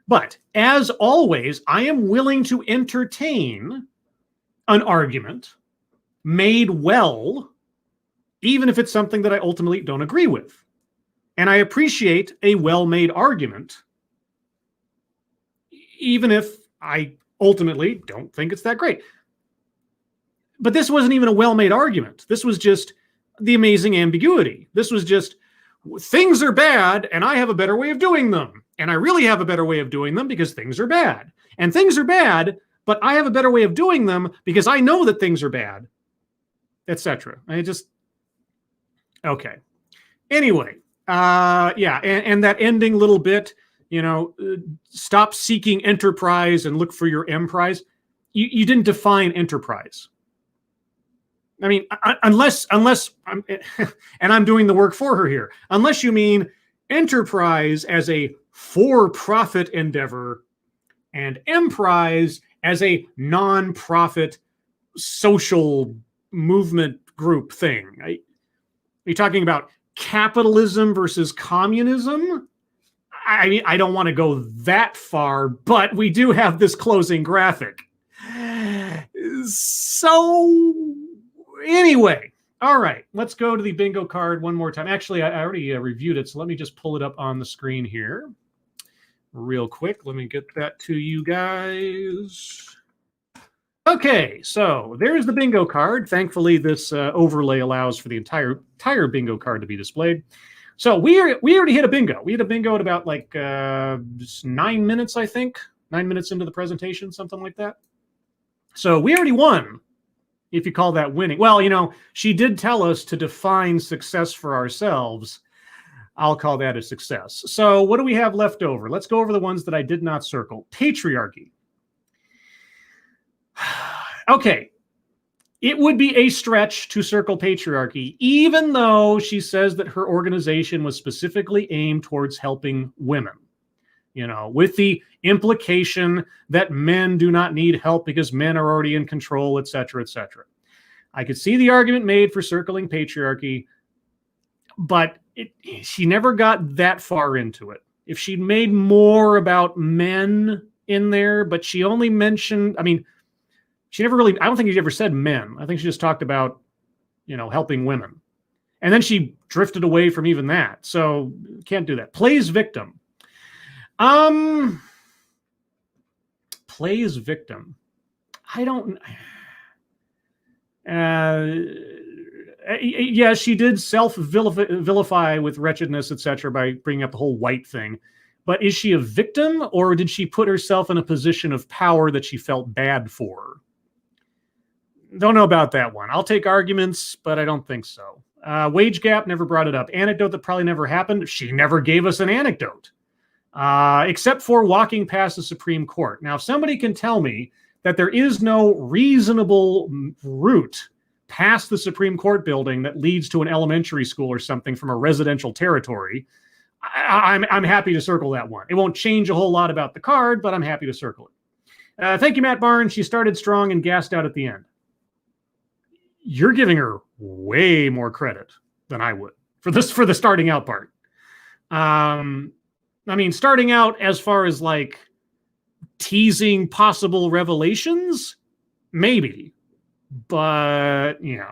But as always, I am willing to entertain an argument made well, even if it's something that I ultimately don't agree with. And I appreciate a well-made argument, even if I ultimately don't think it's that great. But this wasn't even a well-made argument. This was just the amazing ambiguity. This was just, things are bad, and I have a better way of doing them. And I really have a better way of doing them because things are bad. And things are bad, but I have a better way of doing them because I know that things are bad, etc. I just, okay. Anyway, yeah, and that ending little bit, you know, stop seeking enterprise and look for your emprise. You didn't define enterprise. I mean, unless I'm, and I'm doing the work for her here, unless you mean enterprise as a for-profit endeavor and emprise as a non-profit social movement group thing. Are you talking about capitalism versus communism? I mean, I don't want to go that far, but we do have this closing graphic. So anyway, all right, let's go to the bingo card one more time. Actually, I already reviewed it, so let me just pull it up on the screen here real quick. Let me get that to you guys. Okay, so there's the bingo card. Thankfully, this overlay allows for the entire bingo card to be displayed. So we already hit a bingo. We hit a bingo at about like 9 minutes, I think. 9 minutes into the presentation, something like that. So we already won, if you call that winning. Well, you know, she did tell us to define success for ourselves. I'll call that a success. So what do we have left over? Let's go over the ones that I did not circle. Patriarchy. Okay. It would be a stretch to circle patriarchy, even though she says that her organization was specifically aimed towards helping women, you know, with the implication that men do not need help because men are already in control, et cetera, et cetera. I could see the argument made for circling patriarchy, but she never got that far into it. If she'd made more about men in there, but she only mentioned, I mean, she never really, I don't think she ever said men. I think she just talked about, you know, helping women. And then she drifted away from even that. So can't do that. Plays victim. Plays victim. I don't, Yeah, she did self-vilify with wretchedness, etc., by bringing up the whole white thing. But is she a victim, or did she put herself in a position of power that she felt bad for? Don't know about that one. I'll take arguments, but I don't think so. Wage gap, never brought it up. Anecdote that probably never happened. She never gave us an anecdote, except for walking past the Supreme Court. Now, if somebody can tell me that there is no reasonable route past the Supreme Court building that leads to an elementary school or something from a residential territory, I'm happy to circle that one. It won't change a whole lot about the card, but I'm happy to circle it. Thank you, Matt Barnes. She started strong and gassed out at the end. You're giving her way more credit than I would for the starting out part. I mean, starting out as far as like teasing possible revelations, maybe, but yeah.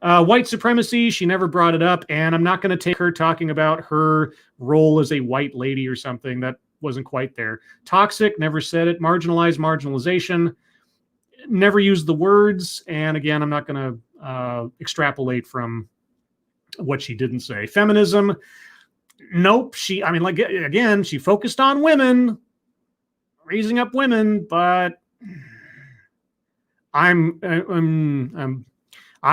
White supremacy, she never brought it up, and I'm not going to take her talking about her role as a white lady or something. That wasn't quite there. Toxic, never said it. Marginalized, marginalization, never used the words, and again, I'm not going to extrapolate from what she didn't say. Feminism, nope. She focused on women, raising up women, but I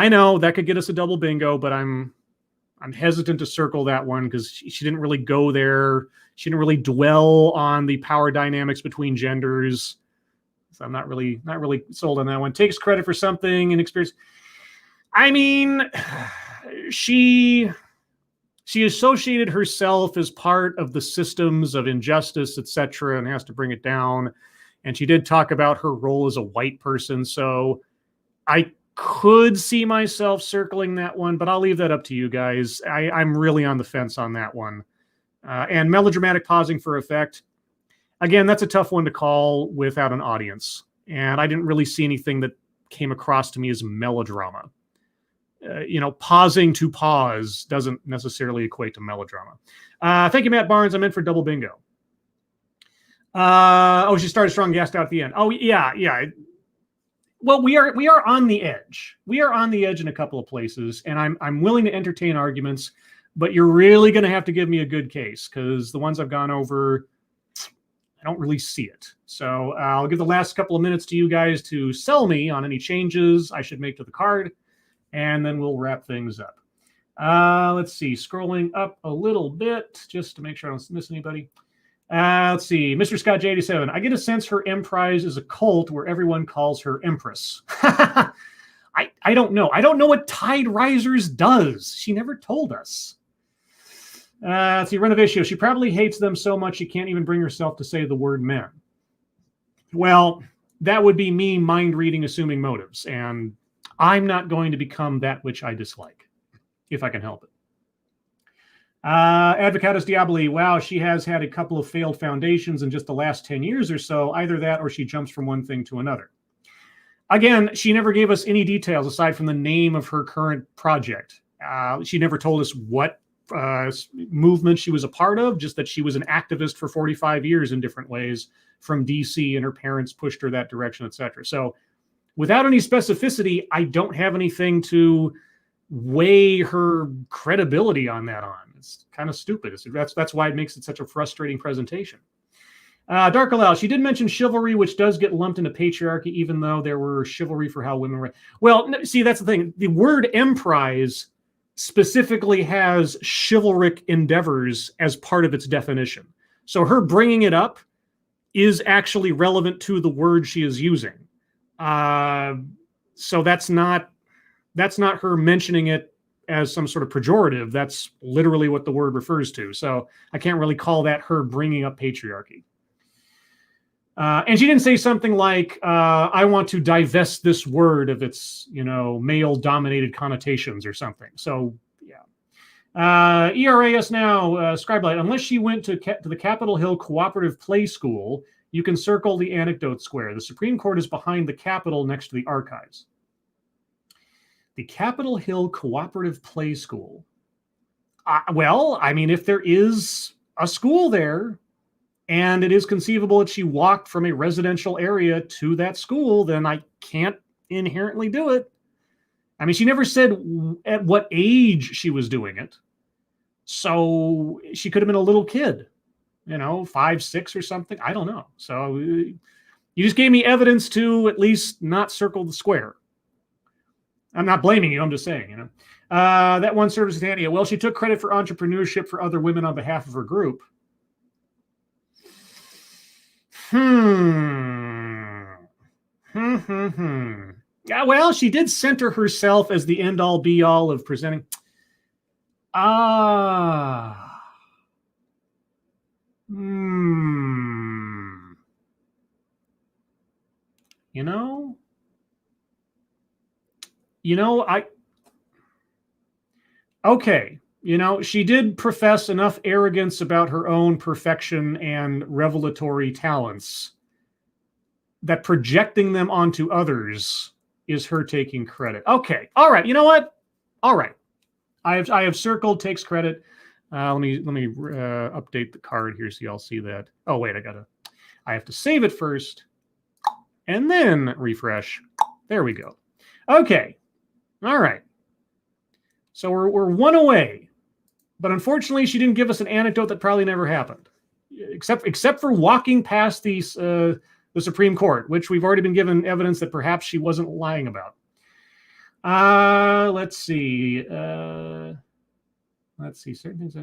know that could get us a double bingo, but I'm hesitant to circle that one because she didn't really go there. She didn't really dwell on the power dynamics between genders. So I'm not really sold on that one. Takes credit for something and experience. I mean, she associated herself as part of the systems of injustice, etc., and has to bring it down. And she did talk about her role as a white person. So I could see myself circling that one, but I'll leave that up to you guys. I'm really on the fence on that one. And melodramatic pausing for effect. Again, that's a tough one to call without an audience. And I didn't really see anything that came across to me as melodrama. Pausing to pause doesn't necessarily equate to melodrama. Thank you, Matt Barnes. I'm in for double bingo. She started strong, gassed out at the end. Oh, yeah. Well, we are on the edge. We are on the edge in a couple of places, and I'm willing to entertain arguments, but you're really going to have to give me a good case because the ones I've gone over, I don't really see it. So I'll give the last couple of minutes to you guys to sell me on any changes I should make to the card, and then we'll wrap things up. Let's see, scrolling up a little bit just to make sure I don't miss anybody. Let's see, Mr. Scott J87. I get a sense her Emprise is a cult where everyone calls her Empress. I don't know. I don't know what Tide Risers does. She never told us. Let's see, Renovatio. She probably hates them so much she can't even bring herself to say the word men. Well, that would be me mind reading, assuming motives, and I'm not going to become that which I dislike, if I can help it. Advocatus Diaboli, wow, she has had a couple of failed foundations in just the last 10 years or so. Either that or she jumps from one thing to another. Again, she never gave us any details aside from the name of her current project. She never told us what movement she was a part of, just that she was an activist for 45 years in different ways from DC, and her parents pushed her that direction, etc. So without any specificity, I don't have anything to weigh her credibility on that on. It's kind of stupid. That's why it makes it such a frustrating presentation. Dark Allow, she did mention chivalry, which does get lumped into patriarchy, even though there were chivalry for how women were. Well, see, that's the thing. The word Emprise specifically has chivalric endeavors as part of its definition. So her bringing it up is actually relevant to the word she is using. So that's not her mentioning it as some sort of pejorative. That's literally what the word refers to. So I can't really call that her bringing up patriarchy. And she didn't say something like, I want to divest this word of its, male-dominated connotations or something. So, yeah. ERAS now, Scribelight, unless she went to the Capitol Hill Cooperative Play School, you can circle the anecdote square. The Supreme Court is behind the Capitol next to the archives. The Capitol Hill Cooperative Play School. Well, I mean, if there is a school there, and it is conceivable that she walked from a residential area to that school, then I can't inherently do it. I mean, she never said at what age she was doing it. So she could have been a little kid, 5, 6 or something. I don't know. So you just gave me evidence to at least not circle the square. I'm not blaming you. I'm just saying, that one service to Tania. Well, she took credit for entrepreneurship for other women on behalf of her group. Yeah, well, she did center herself as the end all be all of presenting. Okay. She did profess enough arrogance about her own perfection and revelatory talents that projecting them onto others is her taking credit. Okay. All right. You know what? All right. I have circled takes credit. Let me update the card here so y'all see that. Oh, wait, I have to save it first and then refresh. There we go. Okay. All right. So we're one away. But unfortunately, she didn't give us an anecdote that probably never happened, except for walking past the Supreme Court, which we've already been given evidence that perhaps she wasn't lying about. Let's see. Certain things.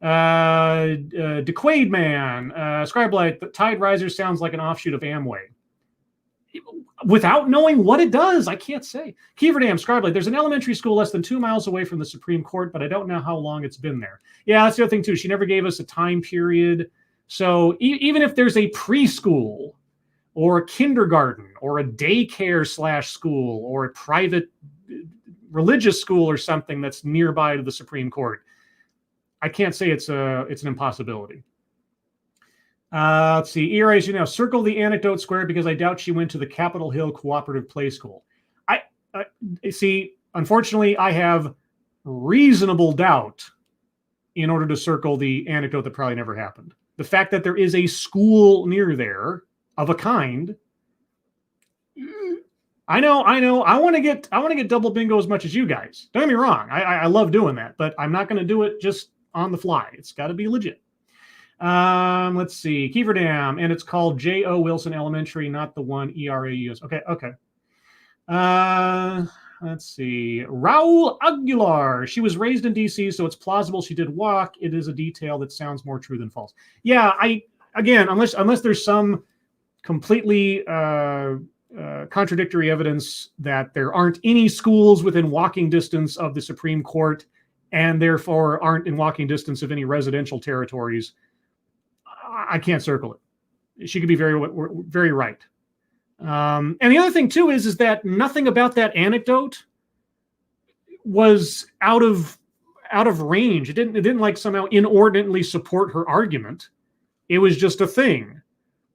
DeQuaid Man, Scribelight, the Tide Riser sounds like an offshoot of Amway. Without knowing what it does, I can't say. Keeverdam, Scribelight, there's an elementary school less than 2 miles away from the Supreme Court, but I don't know how long it's been there. Yeah, that's the other thing, too. She never gave us a time period. So even if there's a preschool or a kindergarten or a daycare / school or a private religious school or something that's nearby to the Supreme Court, I can't say it's an impossibility. Let's see. Erase, circle the anecdote square because I doubt she went to the Capitol Hill Cooperative Play School. I see. Unfortunately, I have reasonable doubt in order to circle the anecdote that probably never happened. The fact that there is a school near there of a kind. I know. I want to get double bingo as much as you guys. Don't get me wrong. I love doing that, but I'm not going to do it just on the fly. It's got to be legit. Let's see. Keeverdam, and it's called J.O. Wilson Elementary, not the one ERAUS. Okay. Let's see. Raul Aguilar. She was raised in D.C., so it's plausible she did walk. It is a detail that sounds more true than false. Yeah, unless there's some completely contradictory evidence that there aren't any schools within walking distance of the Supreme Court and therefore aren't in walking distance of any residential territories, I can't circle it. She could be very, very right. And the other thing too is that nothing about that anecdote was out of range. It didn't like somehow inordinately support her argument. It was just a thing.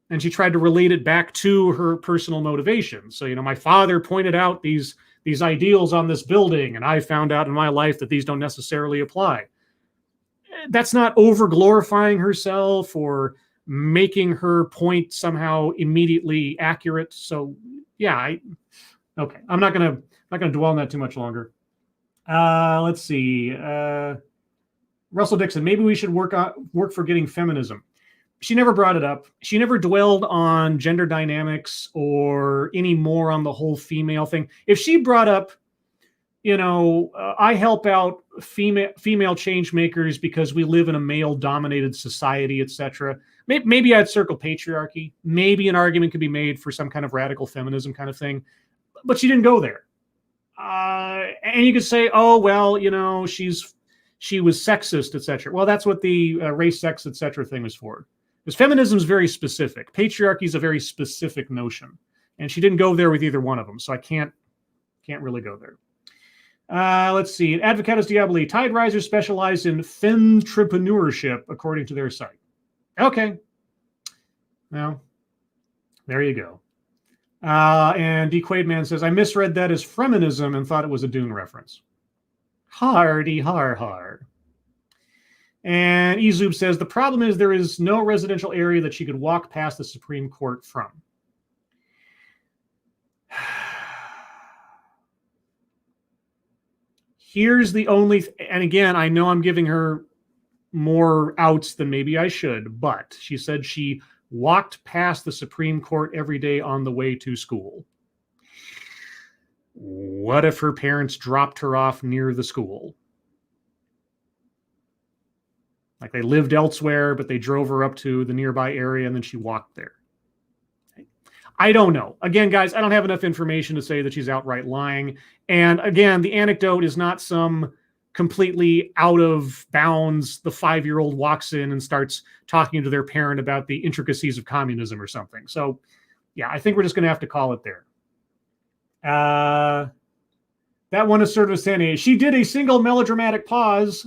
And she tried to relate it back to her personal motivation. So, my father pointed out these ideals on this building, and I found out in my life that these don't necessarily apply. That's not over glorifying herself or making her point somehow immediately accurate. So yeah, okay. I'm not gonna dwell on that too much longer. Let's see. Russell Dixon, maybe we should work for getting feminism. She never brought it up. She never dwelled on gender dynamics or any more on the whole female thing. If she brought up, I help out female change makers because we live in a male-dominated society, etc. Maybe I'd circle patriarchy. Maybe an argument could be made for some kind of radical feminism kind of thing. But she didn't go there. And you could say, oh, well, she was sexist, etc. Well, that's what the race, sex, etc. thing was for. Because feminism is very specific. Patriarchy is a very specific notion. And she didn't go there with either one of them. So I can't really go there. Let's see. Advocatus Diaboli. Tide Risers specialize in femtrepreneurship, according to their site. Okay. Well, there you go. And D. Quaidman says, I misread that as feminism and thought it was a Dune reference. Hardy har har. And Ezub says, the problem is there is no residential area that she could walk past the Supreme Court from. Here's the only, and again, I know I'm giving her more outs than maybe I should, but she said she walked past the Supreme Court every day on the way to school. What if her parents dropped her off near the school? Like they lived elsewhere, but they drove her up to the nearby area and then she walked there. I don't know. Again, guys, I don't have enough information to say that she's outright lying. And again, the anecdote is not some completely out of bounds, the 5-year-old walks in and starts talking to their parent about the intricacies of communism or something. So yeah, I think we're just going to have to call it there. That one is sort of sanity. She did a single melodramatic pause.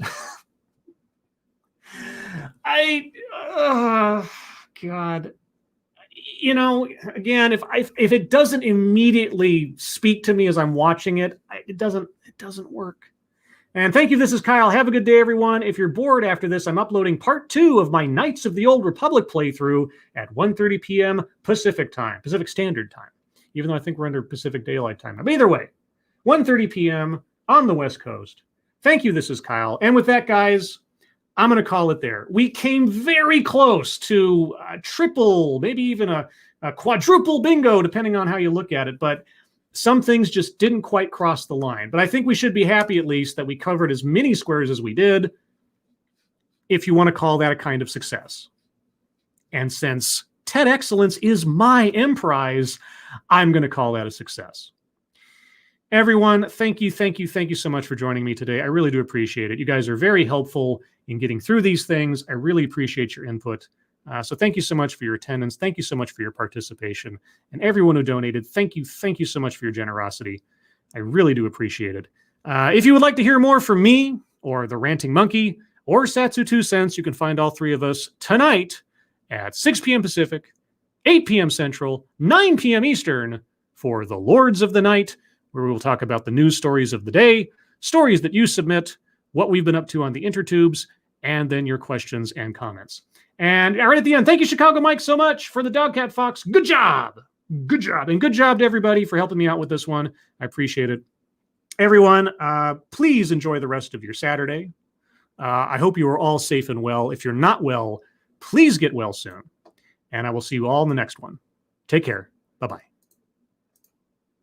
God, you know, again, if it doesn't immediately speak to me as I'm watching it, it doesn't work. And thank you. This is Kyle. Have a good day, everyone. If you're bored after this, I'm uploading part 2 of my Knights of the Old Republic playthrough at 1:30 p.m. Pacific Standard Time, even though I think we're under Pacific Daylight Time. But either way, 1:30 p.m. on the West Coast. Thank you. This is Kyle. And with that, guys, I'm going to call it there. We came very close to a triple, maybe even a quadruple bingo, depending on how you look at it. But some things just didn't quite cross the line. But I think we should be happy at least that we covered as many squares as we did, if you want to call that a kind of success. And since TEDXcellence is my Emprise, I'm going to call that a success. Everyone, thank you so much for joining me today. I really do appreciate it. You guys are very helpful in getting through these things. I really appreciate your input. So thank you so much for your attendance. Thank you so much for your participation. And everyone who donated, thank you so much for your generosity. I really do appreciate it. If you would like to hear more from me or the Ranting Monkey or Satsu 2 Cents, you can find all three of us tonight at 6 p.m. Pacific, 8 p.m. Central, 9 p.m. Eastern for the Lords of the Night, where we will talk about the news stories of the day, stories that you submit, what we've been up to on the intertubes, and then your questions and comments. And right at the end, thank you, Chicago Mike, so much for the Dogcat Fox. Good job. Good job. And good job to everybody for helping me out with this one. I appreciate it. Everyone, please enjoy the rest of your Saturday. I hope you are all safe and well. If you're not well, please get well soon. And I will see you all in the next one. Take care. Bye-bye.